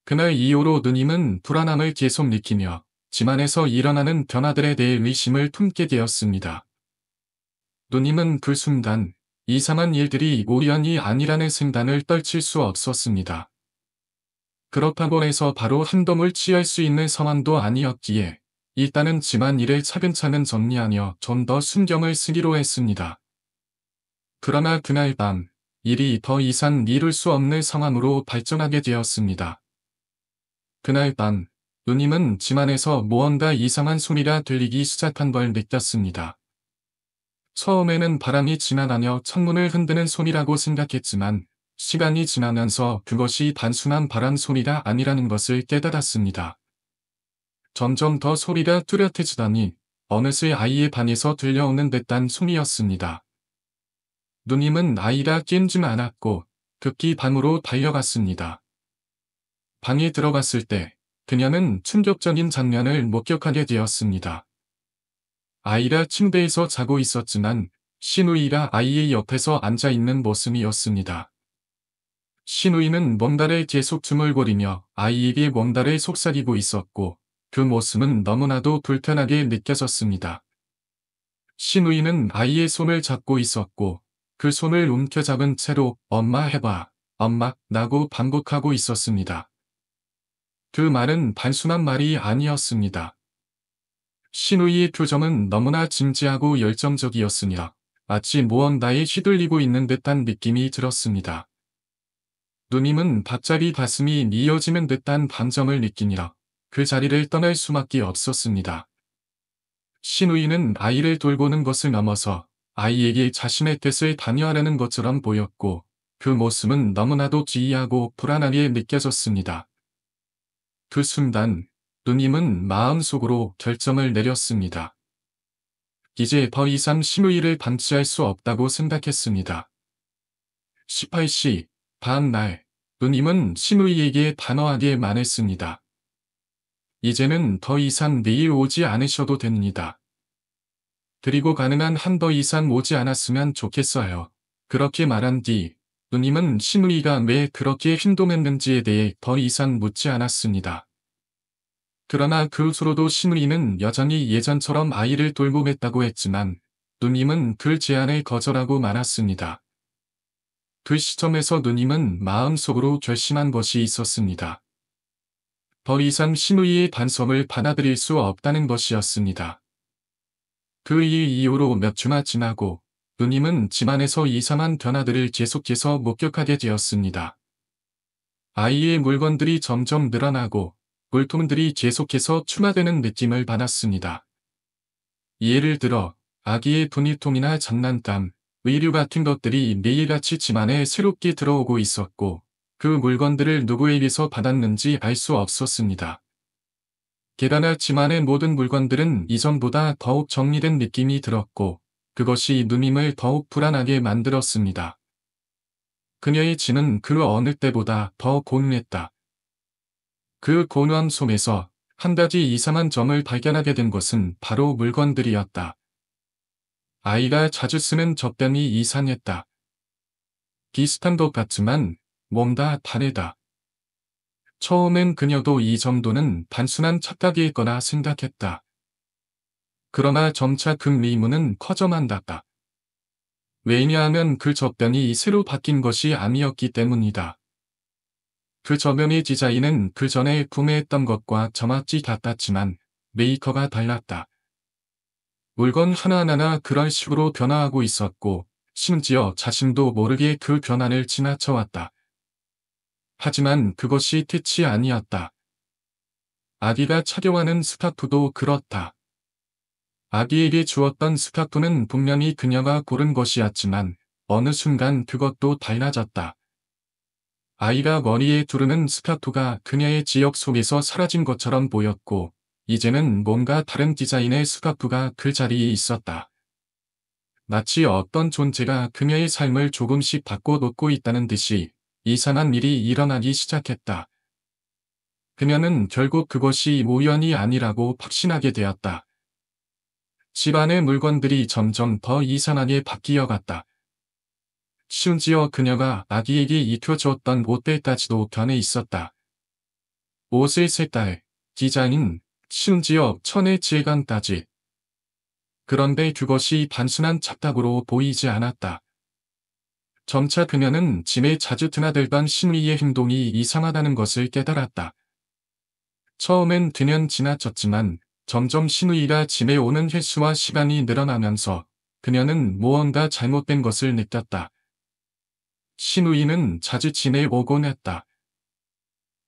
그날 이후로 누님은 불안함을 계속 느끼며 집안에서 일어나는 변화들에 대해 의심을 품게 되었습니다. 누님은 그 순간 이상한 일들이 우연이 아니라는 생각을 떨칠 수 없었습니다. 그렇다고 해서 바로 한동을 취할 수 있는 상황도 아니었기에 일단은 집안 일을 차근차근 정리하며 좀 더 신경을 쓰기로 했습니다. 그러나 그날 밤 일이 더 이상 미룰 수 없는 상황으로 발전하게 되었습니다. 그날 밤 누님은 집안에서 무언가 이상한 소리가 들리기 시작한 걸 느꼈습니다. 처음에는 바람이 지나가며 창문을 흔드는 소리라고 생각했지만 시간이 지나면서 그것이 단순한 바람 소리가 아니라는 것을 깨달았습니다. 점점 더 소리가 뚜렷해지더니 어느새 아이의 방에서 들려오는 듯한 소리였습니다. 누님은 아이가 깬 줄 알았고 급히 방으로 달려갔습니다. 방에 들어갔을 때 그녀는 충격적인 장면을 목격하게 되었습니다. 아이가 침대에서 자고 있었지만 시누이가 아이의 옆에서 앉아 있는 모습이었습니다. 시누이는 뭔가를 계속 주물거리며 아이에게 뭔가를 속삭이고 있었고 그 모습은 너무나도 불편하게 느껴졌습니다. 시누이는 아이의 손을 잡고 있었고 그 손을 움켜잡은 채로 엄마 해봐, 엄마 라고 반복하고 있었습니다. 그 말은 단순한 말이 아니었습니다. 시누이의 표정은 너무나 진지하고 열정적이었으며 마치 무언가에 휘둘리고 있는 듯한 느낌이 들었습니다. 누님은 갑자기 가슴이 미어지는 듯한 감정을 느끼니라 그 자리를 떠날 수밖에 없었습니다. 시누이는 아이를 돌보는 것을 넘어서 아이에게 자신의 뜻을 단호하려는 것처럼 보였고 그 모습은 너무나도 기이하고 불안하게 느껴졌습니다. 그 순간 누님은 마음속으로 결정을 내렸습니다. 이제 더 이상 시누이를 방치할 수 없다고 생각했습니다. 18시 다음 날 누님은 시누이에게 단호하게 말했습니다. 이제는 더 이상 내일 오지 않으셔도 됩니다. 그리고 가능한 한 더 이상 오지 않았으면 좋겠어요. 그렇게 말한 뒤 누님은 시누이가 왜 그렇게 행동했는지에 대해 더 이상 묻지 않았습니다. 그러나 그 후로도 시누이는 여전히 예전처럼 아이를 돌보겠다고 했지만 누님은 그 제안을 거절하고 말았습니다. 그 시점에서 누님은 마음속으로 결심한 것이 있었습니다. 더 이상 시누이의 간섭을 받아들일 수 없다는 것이었습니다. 그 일 이후로 몇 주나 지나고 누님은 집안에서 이상한 변화들을 계속해서 목격하게 되었습니다. 아이의 물건들이 점점 늘어나고 물품들이 계속해서 추가되는 느낌을 받았습니다. 예를 들어 아기의 분유통이나 장난감, 의류 같은 것들이 매일같이 집안에 새롭게 들어오고 있었고 그 물건들을 누구에게서 받았는지 알 수 없었습니다. 게다가 집안의 모든 물건들은 이전보다 더욱 정리된 느낌이 들었고 그것이 누님을 더욱 불안하게 만들었습니다. 그녀의 진은 그 어느 때보다 더 고뇌했다. 그 고뇌함 속에서 한 가지 이상한 점을 발견하게 된 것은 바로 물건들이었다. 아이가 자주 쓰는 젖병이 이상했다. 비슷한 것 같지만 뭔가 다르다. 처음엔 그녀도 이 정도는 단순한 착각일 거라 생각했다. 그러나 점차 그 의문은 커져만 갔다. 왜냐하면 그 젖병이 새로 바뀐 것이 아니었기 때문이다. 그 젖병의 디자인은 그 전에 구매했던 것과 정확히 같았지만 메이커가 달랐다. 물건 하나하나가 그런 식으로 변화하고 있었고 심지어 자신도 모르게 그 변화를 지나쳐왔다. 하지만 그것이 끝이 아니었다. 아기가 착용하는 스카프도 그렇다. 아기에게 주었던 스카프는 분명히 그녀가 고른 것이었지만 어느 순간 그것도 달라졌다. 아이가 머리에 두르는 스카프가 그녀의 기억 속에서 사라진 것처럼 보였고 이제는 뭔가 다른 디자인의 스카프가 그 자리에 있었다. 마치 어떤 존재가 그녀의 삶을 조금씩 바꿔놓고 있다는 듯이 이상한 일이 일어나기 시작했다. 그녀는 결국 그것이 우연이 아니라고 확신하게 되었다. 집안의 물건들이 점점 더 이상하게 바뀌어 갔다. 심지어 그녀가 아기에게 입혀주었던 옷들까지도 변해 있었다. 옷의 색깔, 디자인, 심지어 천의 질감까지. 그런데 그것이 단순한 착각으로 보이지 않았다. 점차 그녀는 짐에 자주 드나들던 신우이의 행동이 이상하다는 것을 깨달았다. 처음엔 그냥 지나쳤지만 점점 신우이가 집에 오는 횟수와 시간이 늘어나면서 그녀는 무언가 잘못된 것을 느꼈다. 신우이는 자주 집에 오곤 했다.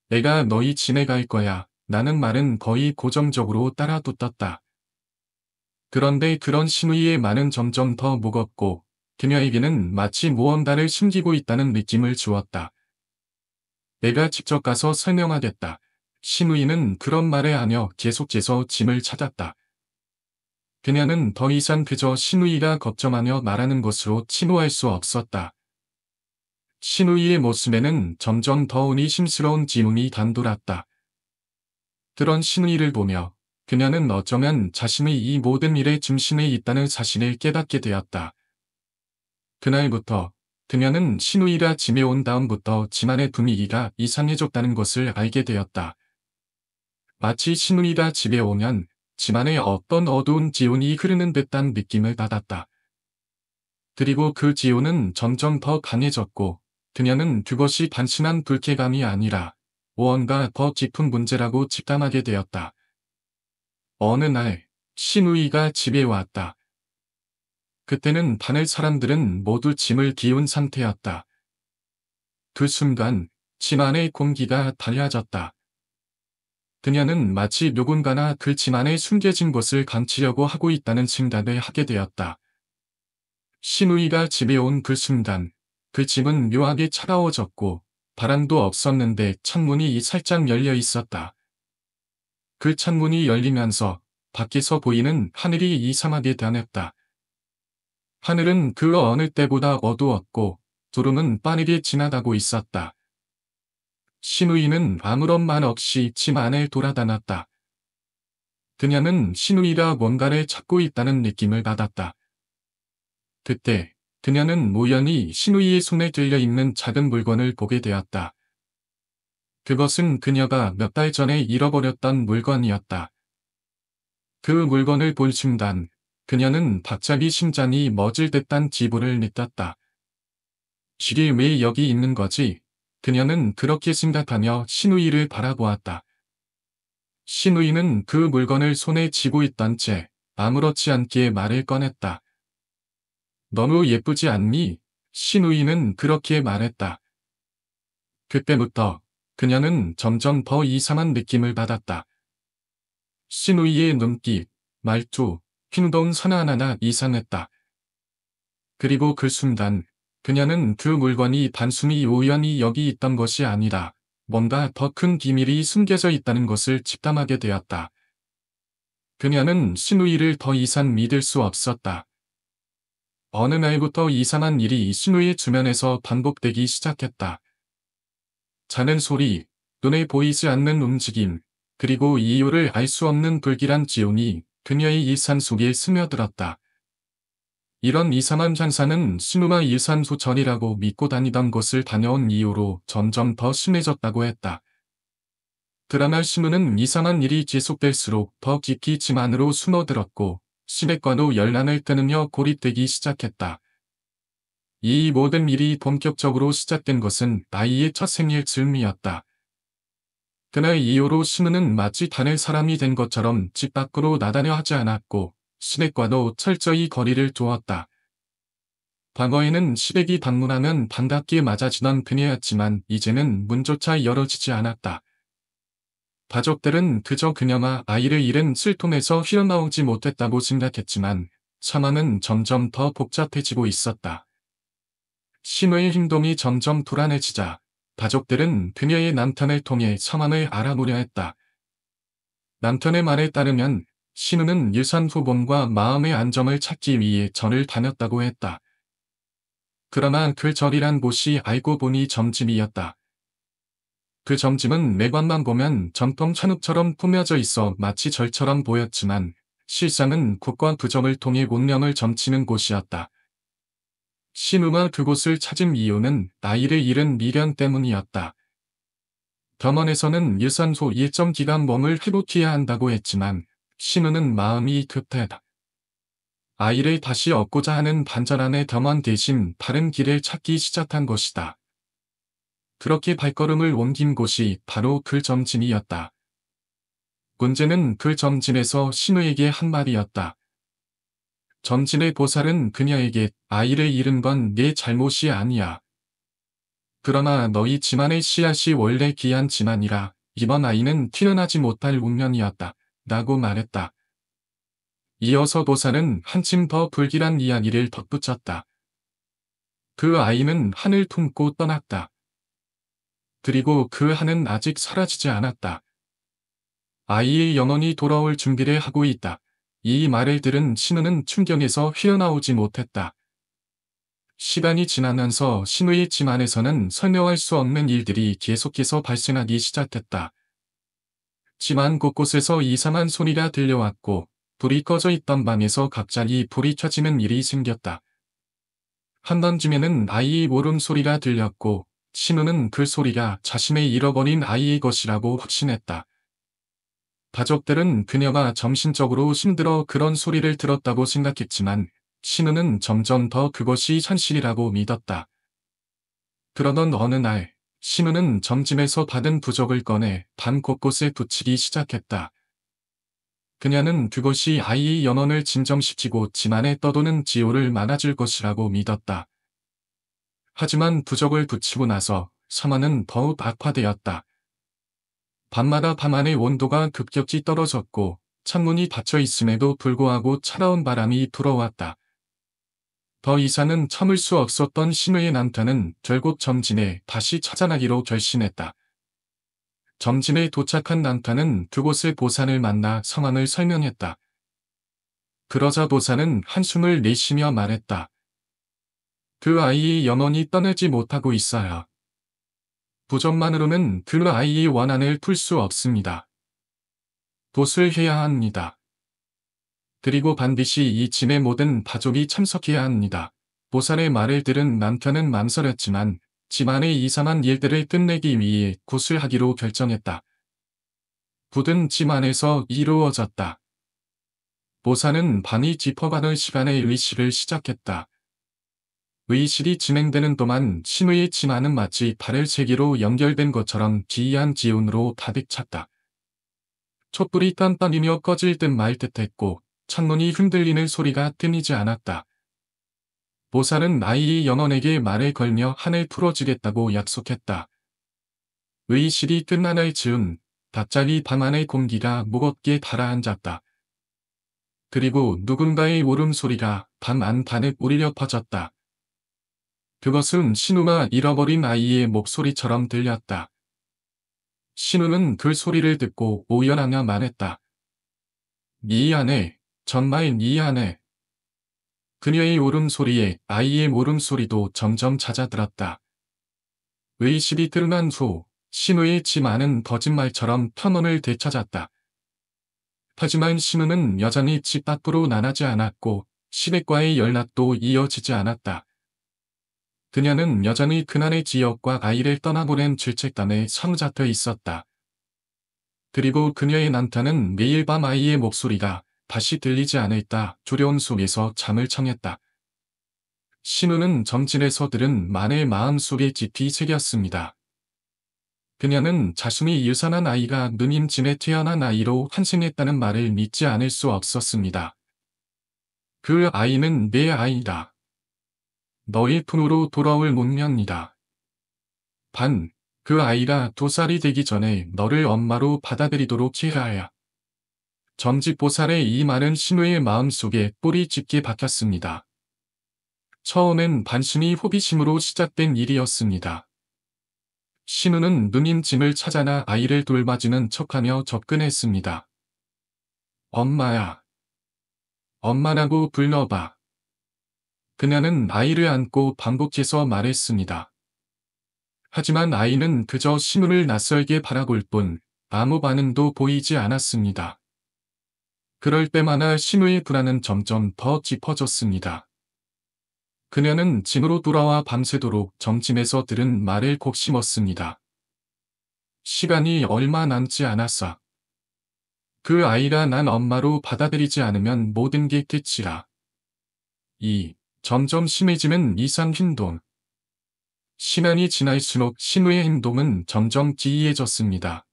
내가 너희 집에 갈 거야. 라는 말은 거의 고정적으로 따라붙었다. 그런데 그런 신우이의 말은 점점 더 무겁고 그녀에게는 마치 무언가를 숨기고 있다는 느낌을 주었다. 내가 직접 가서 설명하겠다. 신우이는 그런 말에 하며 계속해서 짐을 찾았다. 그녀는 더 이상 그저 신우이가 걱정하며 말하는 것으로 치부할 수 없었다. 신우이의 모습에는 점점 더 의심스러운 질문이 단돌았다. 그런 신우이를 보며 그녀는 어쩌면 자신의 이 모든 일의 중심에 있다는 사실을 깨닫게 되었다. 그날부터 그녀는 신우이가 집에 온 다음부터 집안의 분위기가 이상해졌다는 것을 알게 되었다. 마치 신우이가 집에 오면 집안에 어떤 어두운 기운이 흐르는 듯한 느낌을 받았다. 그리고 그 기운은 점점 더 강해졌고 그녀는 그것이 단순한 불쾌감이 아니라 무언가 더 깊은 문제라고 직감하게 되었다. 어느 날 신우이가 집에 왔다. 그때는 반의 사람들은 모두 짐을 기운 상태였다. 그 순간 집 안의 공기가 달라졌다. 그녀는 마치 누군가나 그 집 안에 숨겨진 것을 감추려고 하고 있다는 생각을 하게 되었다. 신우이가 집에 온 그 순간 그 집은 묘하게 차가워졌고 바람도 없었는데 창문이 살짝 열려 있었다. 그 창문이 열리면서 밖에서 보이는 하늘이 이상하게 변했다. 하늘은 그 어느 때보다 어두웠고 구름은 빠르게 지나가고 있었다. 신우이는 아무런 말 없이 집 안을 돌아다녔다. 그녀는 신우이가 뭔가를 찾고 있다는 느낌을 받았다. 그때 그녀는 우연히 신우이의 손에 들려있는 작은 물건을 보게 되었다. 그것은 그녀가 몇 달 전에 잃어버렸던 물건이었다. 그 물건을 본 순간 그녀는 갑자기 심장이 멎을 듯한 기분을 느꼈다. 쥐이 왜 여기 있는 거지? 그녀는 그렇게 생각하며 신우이를 바라보았다. 신우이는 그 물건을 손에 쥐고 있던 채 아무렇지 않게 말을 꺼냈다. 너무 예쁘지 않니? 신우이는 그렇게 말했다. 그때부터 그녀는 점점 더 이상한 느낌을 받았다. 신우이의 눈빛, 말투, 행동 하나하나 이상했다. 그리고 그 순간 그녀는 그 물건이 단순히 우연히 여기 있던 것이 아니라 뭔가 더 큰 비밀이 숨겨져 있다는 것을 직감하게 되었다. 그녀는 신우이를 더 이상 믿을 수 없었다. 어느 날부터 이상한 일이 신우이 주변에서 반복되기 시작했다. 자는 소리, 눈에 보이지 않는 움직임, 그리고 이유를 알 수 없는 불길한 기운이 그녀의 일상 속에 스며들었다. 이런 이상한 현상은 신우가 일산소천이라고 믿고 다니던 곳을 다녀온 이후로 점점 더 심해졌다고 했다. 그러나 신우는 이상한 일이 지속될수록 더 깊이 집 안으로 숨어들었고 시댁과도 연락을 끊으며 고립되기 시작했다. 이 모든 일이 본격적으로 시작된 것은 아이의 첫 생일 즈음이었다. 그날 이후로 신우는 마치 다른 사람이 된 것처럼 집 밖으로 나다녀 하지 않았고 시댁과도 철저히 거리를 두었다. 과거에는 시댁이 방문하면 반갑게 맞아주던 그녀였지만 이제는 문조차 열어지지 않았다. 가족들은 그저 그녀가 아이를 잃은 슬픔에서 헤어나오지 못했다고 생각했지만 상황은 점점 더 복잡해지고 있었다. 신우의 행동이 점점 불안해지자 가족들은 그녀의 남편을 통해 상황을 알아보려 했다. 남편의 말에 따르면 신우는 유산 후본과 마음의 안정을 찾기 위해 절을 다녔다고 했다. 그러나 그 절이란 곳이 알고 보니 점집이었다. 그 점집은 외관만 보면 전통 천읍처럼 꾸며져 있어 마치 절처럼 보였지만 실상은 국과 부정을 통해 운명을 점치는 곳이었다. 신우가 그곳을 찾은 이유는 나이를 잃은 미련 때문이었다. 병원에서는 유산소 일정 기간 몸을 회복해야 한다고 했지만 신우는 마음이 급했다. 아이를 다시 얻고자 하는 반절안의 병원 대신 다른 길을 찾기 시작한 것이다. 그렇게 발걸음을 옮긴 곳이 바로 그 점집이었다. 문제는 그 점집에서 신우에게 한 말이었다. 점집의 보살은 그녀에게 아이를 잃은 건 네 잘못이 아니야. 그러나 너희 집안의 씨앗이 원래 귀한 집안이라 이번 아이는 튀어나지 못할 운명이었다. 라고 말했다. 이어서 보살은 한층 더 불길한 이야기를 덧붙였다. 그 아이는 한을 품고 떠났다. 그리고 그 한은 아직 사라지지 않았다. 아이의 영혼이 돌아올 준비를 하고 있다. 이 말을 들은 신우는 충격에서 휘어나오지 못했다. 시간이 지나면서 신우의 집 안에서는 설명할 수 없는 일들이 계속해서 발생하기 시작했다. 집 안 곳곳에서 이상한 소리가 들려왔고 불이 꺼져 있던 방에서 갑자기 불이 켜지는 일이 생겼다. 한밤중에는 아이의 울음소리가 들렸고 신우는 그 소리가 자신의 잃어버린 아이의 것이라고 확신했다. 가족들은 그녀가 정신적으로 힘들어 그런 소리를 들었다고 생각했지만 신우는 점점 더 그것이 현실이라고 믿었다. 그러던 어느 날 신우는 점집에서 받은 부적을 꺼내 방 곳곳에 붙이기 시작했다. 그녀는 그것이 아이의 영혼을 진정시키고 집안에 떠도는 지효를 막아줄 것이라고 믿었다. 하지만 부적을 붙이고 나서 상황은 더욱 악화되었다. 밤마다 방 안의 온도가 급격히 떨어졌고 창문이 닫혀 있음에도 불구하고 차가운 바람이 불어왔다. 더 이상은 참을 수 없었던 신우의 남편은 결국 점진에 다시 찾아나기로 결심했다. 점진에 도착한 남편은 그곳의 보살을 만나 상황을 설명했다. 그러자 보살은 한숨을 내쉬며 말했다. 그 아이의 영혼이 떠나지 못하고 있어요. 부적만으로는 그 아이의 원한을 풀 수 없습니다. 돛을 해야 합니다. 그리고 반드시 이 집의 모든 가족이 참석해야 합니다. 보살의 말을 들은 남편은 망설였지만 집안의 이상한 일들을 끝내기 위해 굿을 하기로 결정했다. 굿은 집 안에서 이루어졌다. 보살은 밤이 짚어가는 시간에 의식을 시작했다. 의식이 진행되는 동안 신우의 집 안은 마치 발을 세기로 연결된 것처럼 기이한 기운으로 가득 찼다. 촛불이 딴딴이며 꺼질 듯 말 듯했고 창문이 흔들리는 소리가 끊이지 않았다. 보살은 아이의 영혼에게 말을 걸며 한을 풀어주겠다고 약속했다. 의식이 끝난 날 즈음 갑자기 방 안의 공기가 무겁게 가라앉았다. 그리고 누군가의 울음소리가 방 안단에 울려 퍼졌다. 그것은 신우가 잃어버린 아이의 목소리처럼 들렸다. 신우는 그 소리를 듣고 오열하며 말했다. 미안해. 정말 미안해. 그녀의 울음소리에 아이의 울음소리도 점점 잦아들었다. 의식이 끝난 후 신우의 집 안은 거짓말처럼 평온을 되찾았다. 하지만 신우는 여전히 집 밖으로 나가지 않았고 시댁과의 연락도 이어지지 않았다. 그녀는 여전히 그날의 지역과 아이를 떠나보낸 죄책감에 사로잡혀 있었다. 그리고 그녀의 남편은 매일 밤 아이의 목소리가 다시 들리지 않을까 두려움 속에서 잠을 청했다. 신우는 점집에서 들은 말을 마음속에 깊이 새겼습니다. 그녀는 자신이 유산한 아이가 누님 집에 태어난 아이로 환생했다는 말을 믿지 않을 수 없었습니다. 그 아이는 내 아이다. 너의 품으로 돌아올 운명이다. 그 아이가 2살이 되기 전에 너를 엄마로 받아들이도록 해야 해. 점집보살의 이 말은 신우의 마음속에 뿌리 깊게 박혔습니다. 처음엔 단순히 호기심으로 시작된 일이었습니다. 신우는 누님 짐을 찾아나 아이를 돌봐주는 척하며 접근했습니다. 엄마야. 엄마라고 불러봐. 그녀는 아이를 안고 반복해서 말했습니다. 하지만 아이는 그저 신우를 낯설게 바라볼 뿐 아무 반응도 보이지 않았습니다. 그럴 때마다 신우의 불안은 점점 더 깊어졌습니다. 그녀는 집으로 돌아와 밤새도록 점심에서 들은 말을 곡심었습니다. 시간이 얼마 남지 않았어. 그 아이라 난 엄마로 받아들이지 않으면 모든 게 끝이라. 점점 심해지는 이상 행동. 시간이 지날수록 신우의 행동은 점점 기이해졌습니다.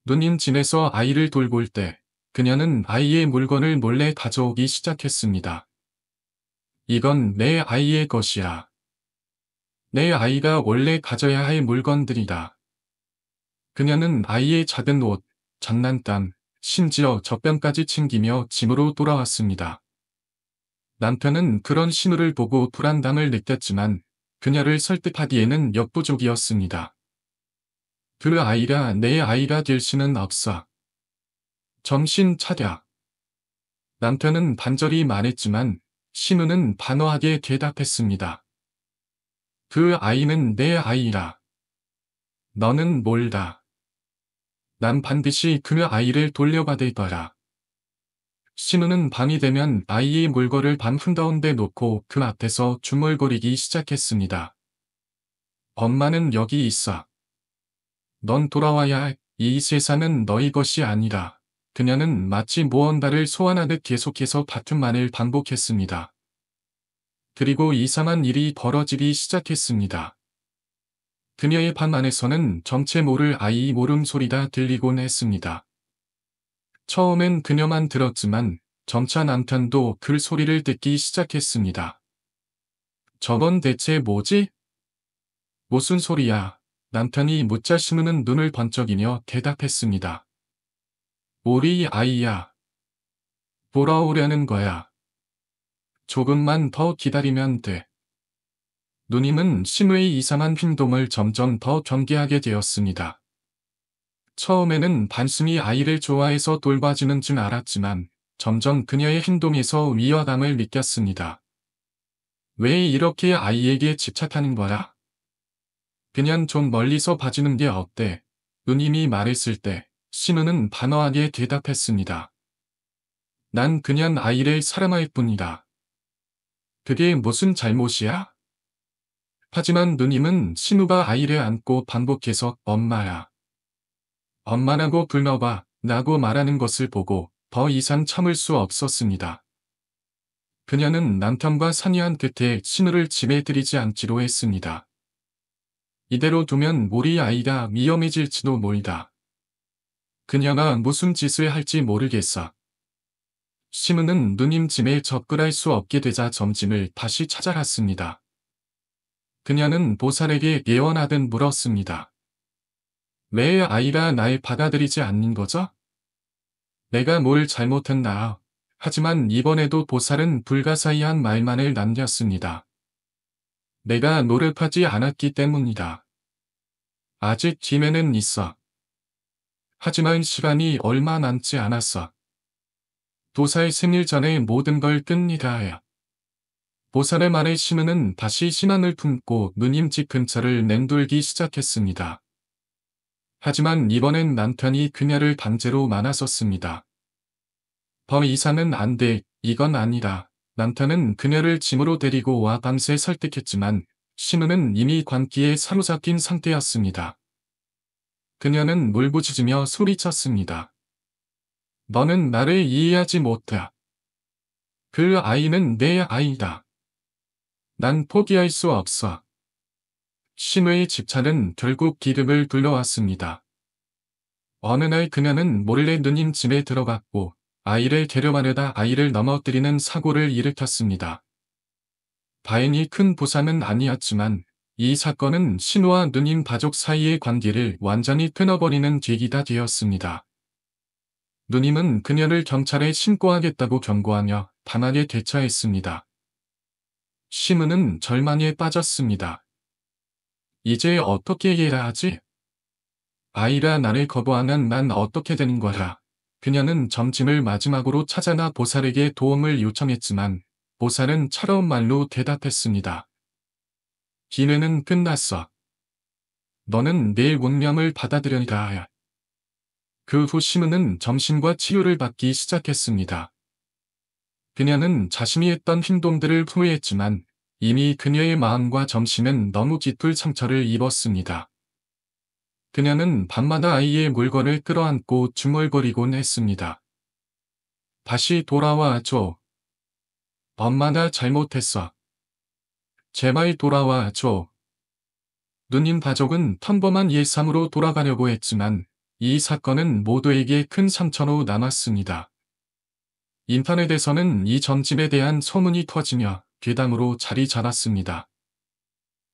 누님 집에서 아이를 돌볼 때 그녀는 아이의 물건을 몰래 가져오기 시작했습니다. 이건 내 아이의 것이야. 내 아이가 원래 가져야 할 물건들이다. 그녀는 아이의 작은 옷, 장난감, 심지어 젖병까지 챙기며 집으로 돌아왔습니다. 남편은 그런 신우를 보고 불안감을 느꼈지만 그녀를 설득하기에는 역부족이었습니다. 그 아이가 내 아이가 될 수는 없어. 정신 차려. 남편은 반절이 말했지만 신우는 단호하게 대답했습니다. 그 아이는 내 아이라. 너는 몰라. 난 반드시 그 아이를 돌려받을 거라. 신우는 밤이 되면 아이의 물건을 방 한가운데 놓고 그 앞에서 중얼거리기 시작했습니다. 엄마는 여기 있어. 넌 돌아와야 해. 이 세상은 너희 것이 아니라. 그녀는 마치 무언가를 소환하듯 계속해서 같은 말을 반복했습니다. 그리고 이상한 일이 벌어지기 시작했습니다. 그녀의 방 안에서는 정체 모를 아이 울음소리가 들리곤 했습니다. 처음엔 그녀만 들었지만 점차 남편도 그 소리를 듣기 시작했습니다. 저건 대체 뭐지? 무슨 소리야? 남편이 묻자 신우는 눈을 번쩍이며 대답했습니다. 우리 아이야. 돌아오려는 거야. 조금만 더 기다리면 돼. 누님은 신우의 이상한 행동을 점점 더 경계하게 되었습니다. 처음에는 단순히 아이를 좋아해서 돌봐주는 줄 알았지만 점점 그녀의 행동에서 위화감을 느꼈습니다. 왜 이렇게 아이에게 집착하는 거야? 그냥 좀 멀리서 봐주는 게 어때? 누님이 말했을 때 신우는 단호하게 대답했습니다. 난 그냥 아이를 사랑할 뿐이다. 그게 무슨 잘못이야? 하지만 누님은 신우가 아이를 안고 반복해서 엄마야. 엄마라고 불러봐 라고 말하는 것을 보고 더 이상 참을 수 없었습니다. 그녀는 남편과 상의한 끝에 신우를 집에 들이지 않기로 했습니다. 이대로 두면 우리 아이가 위험해질지도 모르다. 그녀가 무슨 짓을 할지 모르겠어. 신우는 누님 집에 접근할 수 없게 되자 점심을 다시 찾아갔습니다. 그녀는 보살에게 예언하듯 물었습니다. 왜 아이가 날 받아들이지 않는 거죠? 내가 뭘 잘못했나? 하지만 이번에도 보살은 불가사의한 말만을 남겼습니다. 내가 노력하지 않았기 때문이다. 아직 기회는 있어. 하지만 시간이 얼마 남지 않았어. 도사의 생일 전에 모든 걸 끝내야 해. 보살의 말에 신우는 다시 신앙을 품고 누님 집 근처를 맴돌기 시작했습니다. 하지만 이번엔 남편이 그녀를 강제로 만나섰습니다. 더 이상은 안 돼, 이건 아니다. 남편은 그녀를 짐으로 데리고 와 밤새 설득했지만 신우는 이미 광기에 사로잡힌 상태였습니다. 그녀는 울부짖으며 소리쳤습니다. 너는 나를 이해하지 못해. 그 아이는 내 아이다. 난 포기할 수 없어. 신우의 집차는 결국 기름을 불러왔습니다. 어느 날 그녀는 몰래 누님 집에 들어갔고 아이를 데려가려다 아이를 넘어뜨리는 사고를 일으켰습니다. 다행히 큰 부상은 아니었지만 이 사건은 신우와 누님 가족 사이의 관계를 완전히 끊어버리는 계기가 되었습니다. 누님은 그녀를 경찰에 신고하겠다고 경고하며 단하게 대처했습니다. 신우는 절망에 빠졌습니다. 이제 어떻게 해야 하지? 아이라 나를 거부하면 난 어떻게 되는 거야? 그녀는 점심을 마지막으로 찾아나 보살에게 도움을 요청했지만 보살은 차가운 말로 대답했습니다. 기회는 끝났어. 너는 내 운명을 받아들여라. 그 후 시므는 점심과 치료를 받기 시작했습니다. 그녀는 자신이 했던 행동들을 후회했지만 이미 그녀의 마음과 점심은 너무 깊은 상처를 입었습니다. 그녀는 밤마다 아이의 물건을 끌어안고 중얼거리곤 했습니다. 다시 돌아와 줘. 엄마가 잘못했어. 제발 돌아와 줘. 누님 가족은 평범한 일상으로 돌아가려고 했지만 이 사건은 모두에게 큰 상처로 남았습니다. 인터넷에서는 이 점집에 대한 소문이 터지며 괴담으로 자리 잡았습니다.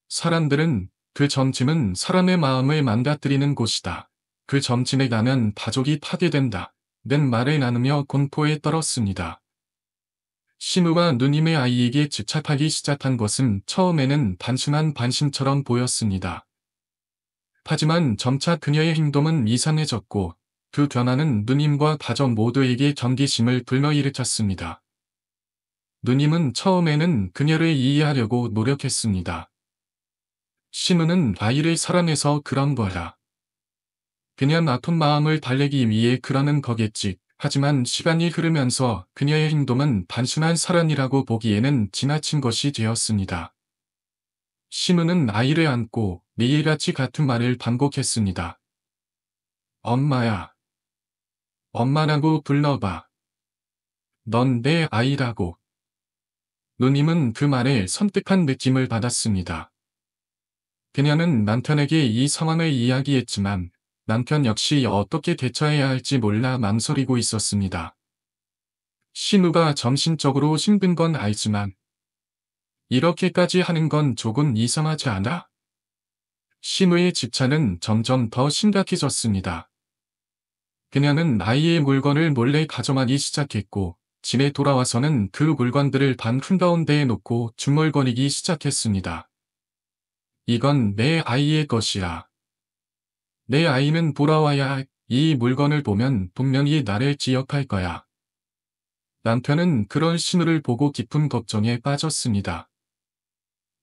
사람들은 그 점집은 사람의 마음을 망가뜨리는 곳이다. 그 점집에 가면 가족이 파괴된다. 는 말을 나누며 공포에 떨었습니다. 시므가 누님의 아이에게 집착하기 시작한 것은 처음에는 단순한 관심처럼 보였습니다. 하지만 점차 그녀의 행동은 이상해졌고 그 변화는 누님과 가족 모두에게 경계심을 불러일으켰습니다. 누님은 처음에는 그녀를 이해하려고 노력했습니다. 시므는 아이를 사랑해서 그런 거야. 그냥 아픈 마음을 달래기 위해 그러는 거겠지. 하지만 시간이 흐르면서 그녀의 행동은 단순한 사랑이라고 보기에는 지나친 것이 되었습니다. 시므는 아이를 안고 매일같이 같은 말을 반복했습니다. 엄마야. 엄마라고 불러봐. 넌 내 아이라고. 누님은 그 말에 섬뜩한 느낌을 받았습니다. 그녀는 남편에게 이 상황을 이야기했지만 남편 역시 어떻게 대처해야 할지 몰라 망설이고 있었습니다. 시누가 정신적으로 힘든 건 알지만 이렇게까지 하는 건 조금 이상하지 않아? 시누의 집착은 점점 더 심각해졌습니다. 그녀는 아이의 물건을 몰래 가져가기 시작했고 집에 돌아와서는 그 물건들을 방 한가운데에 놓고 중얼거리기 시작했습니다. 이건 내 아이의 것이야. 내 아이는 돌아와야 이 물건을 보면 분명히 나를 기억할 거야. 남편은 그런 신우를 보고 깊은 걱정에 빠졌습니다.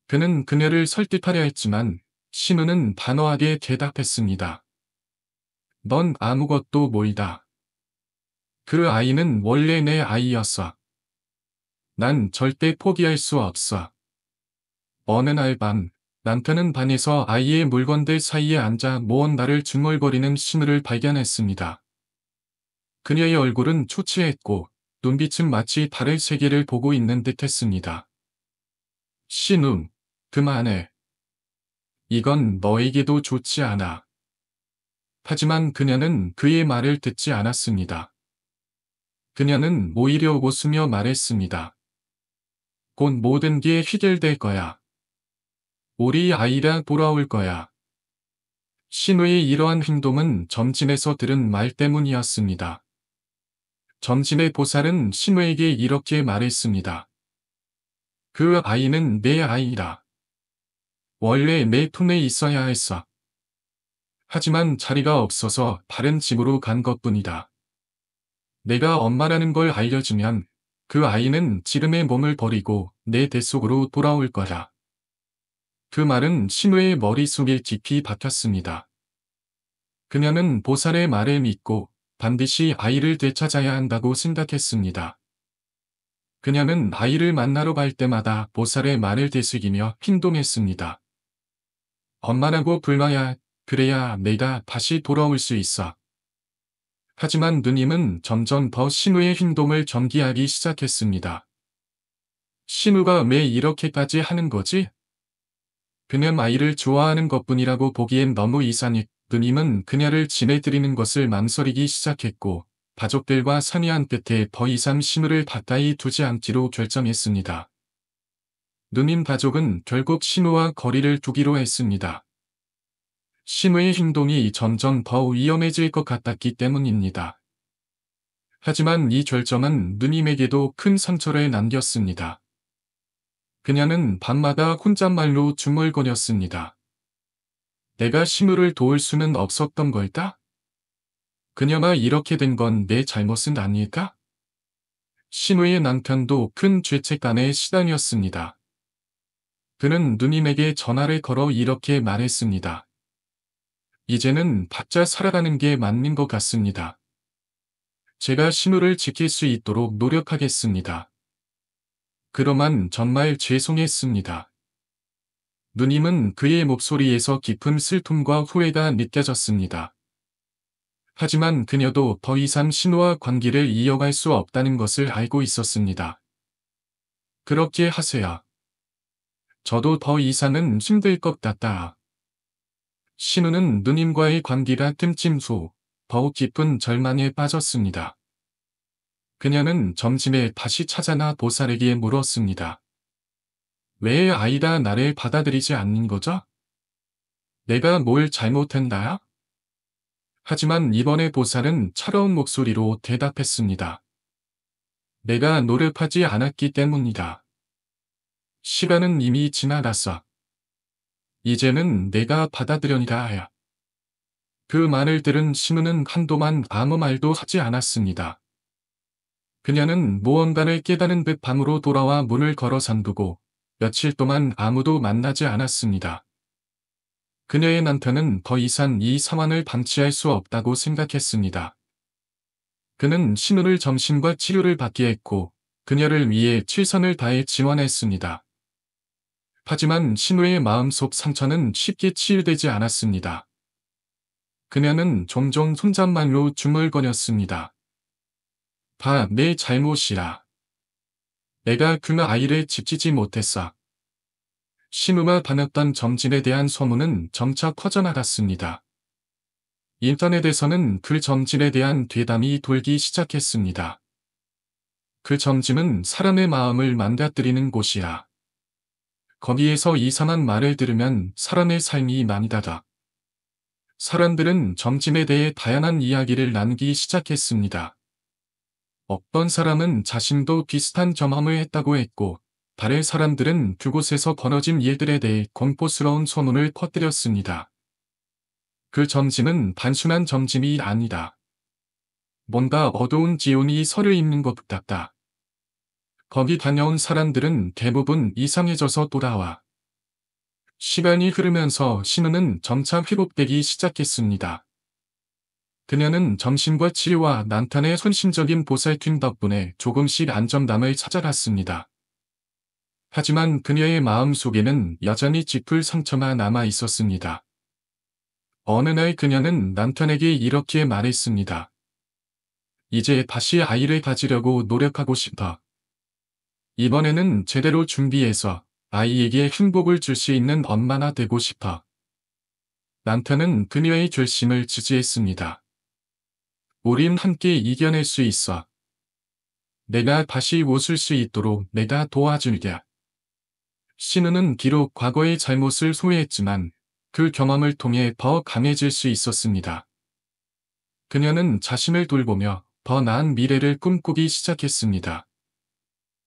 그는 그녀를 설득하려 했지만 신우는 단호하게 대답했습니다. 넌 아무것도 모르다. 그 아이는 원래 내 아이였어. 난 절대 포기할 수 없어. 어느 날 밤, 남편은 방에서 아이의 물건들 사이에 앉아 무언가를 중얼거리는 신우를 발견했습니다. 그녀의 얼굴은 초췌했고 눈빛은 마치 다른 세계를 보고 있는 듯 했습니다. 신우, 그만해. 이건 너에게도 좋지 않아. 하지만 그녀는 그의 말을 듣지 않았습니다. 그녀는 오히려 웃으며 말했습니다. 곧 모든 게 해결될 거야. 우리 아이가 돌아올 거야. 신우의 이러한 행동은 점진에서 들은 말 때문이었습니다. 점진의 보살은 신우에게 이렇게 말했습니다. 그 아이는 내 아이라. 원래 내 품에 있어야 했어. 하지만 자리가 없어서 다른 집으로 간 것뿐이다. 내가 엄마라는 걸 알려주면 그 아이는 지름의 몸을 버리고 내 뱃속으로 돌아올 거야. 그 말은 신우의 머릿속에 깊이 박혔습니다. 그녀는 보살의 말을 믿고 반드시 아이를 되찾아야 한다고 생각했습니다. 그녀는 아이를 만나러 갈 때마다 보살의 말을 되새기며 행동했습니다. 엄마라고 불러야, 그래야 내가 다시 돌아올 수 있어. 하지만 누님은 점점 더 신우의 행동을 경계하기 시작했습니다. 신우가 왜 이렇게까지 하는 거지? 그냥 아이를 좋아하는 것뿐이라고 보기엔 너무 이상해. 누님은 그녀를 지내드리는 것을 망설이기 시작했고 가족들과 상의한 끝에 더 이상 신우를 가까이 두지 않기로 결정했습니다. 누님 가족은 결국 신우와 거리를 두기로 했습니다. 신우의 행동이 점점 더 위험해질 것 같았기 때문입니다. 하지만 이 결정은 누님에게도 큰 상처를 남겼습니다. 그녀는 밤마다 혼잣말로 중얼거렸습니다. 내가 신우를 도울 수는 없었던 걸까? 그녀가 이렇게 된 건 내 잘못은 아닐까? 신우의 남편도 큰 죄책감에 시달렸습니다. 그는 누님에게 전화를 걸어 이렇게 말했습니다. 이제는 바짝 살아가는 게 맞는 것 같습니다. 제가 신우를 지킬 수 있도록 노력하겠습니다. 그동안 정말 죄송했습니다. 누님은 그의 목소리에서 깊은 슬픔과 후회가 느껴졌습니다. 하지만 그녀도 더 이상 신우와 관계를 이어갈 수 없다는 것을 알고 있었습니다. 그렇게 하세요. 저도 더 이상은 힘들 것 같다. 신우는 누님과의 관계가 뜸침 후 더욱 깊은 절망에 빠졌습니다. 그녀는 점심에 다시 찾아나 보살에게 물었습니다. 왜 아이가 나를 받아들이지 않는 거죠? 내가 뭘 잘못했나요? 하지만 이번에 보살은 차가운 목소리로 대답했습니다. 내가 노력하지 않았기 때문이다. 시간은 이미 지나갔어. 이제는 내가 받아들여야 해. 그 말을 들은 신우는 한동안 아무 말도 하지 않았습니다. 그녀는 무언가를 깨달은 듯 방으로 돌아와 문을 걸어 잠그고 며칠 동안 아무도 만나지 않았습니다. 그녀의 남편은 더 이상 이 상황을 방치할 수 없다고 생각했습니다. 그는 신우를 점심과 치료를 받게 했고 그녀를 위해 최선을 다해 지원했습니다. 하지만 신우의 마음속 상처는 쉽게 치유되지 않았습니다. 그녀는 종종 혼잣말로 중얼거렸습니다. 다 내 잘못이라. 내가 그 아이를 지키지 못했어. 신우가 다녔던 점집에 대한 소문은 점차 퍼져나갔습니다. 인터넷에서는 그 점집에 대한 괴담이 돌기 시작했습니다. 그 점집은 사람의 마음을 망가뜨리는 곳이야. 거기에서 이상한 말을 들으면 사람의 삶이 망가다. 사람들은 점집에 대해 다양한 이야기를 나누기 시작했습니다. 어떤 사람은 자신도 비슷한 경험을 했다고 했고, 다른 사람들은 그곳에서 벌어진 일들에 대해 공포스러운 소문을 퍼뜨렸습니다. 그 점집은 단순한 점집이 아니다. 뭔가 어두운 기운이 서려 있는 것 같다. 거기 다녀온 사람들은 대부분 이상해져서 돌아와. 시간이 흐르면서 신우는 점차 회복되기 시작했습니다. 그녀는 점심과 치료와 남편의 헌신적인 보살핌 덕분에 조금씩 안정감을 찾아갔습니다. 하지만 그녀의 마음 속에는 여전히 짚을 상처가 남아 있었습니다. 어느 날 그녀는 남편에게 이렇게 말했습니다. 이제 다시 아이를 가지려고 노력하고 싶어. 이번에는 제대로 준비해서 아이에게 행복을 줄 수 있는 엄마가 되고 싶어. 남편은 그녀의 결심을 지지했습니다. 우린 함께 이겨낼 수 있어. 내가 다시 웃을 수 있도록 내가 도와줄게. 신우는 비록 과거의 잘못을 후회했지만 그 경험을 통해 더 강해질 수 있었습니다. 그녀는 자신을 돌보며 더 나은 미래를 꿈꾸기 시작했습니다.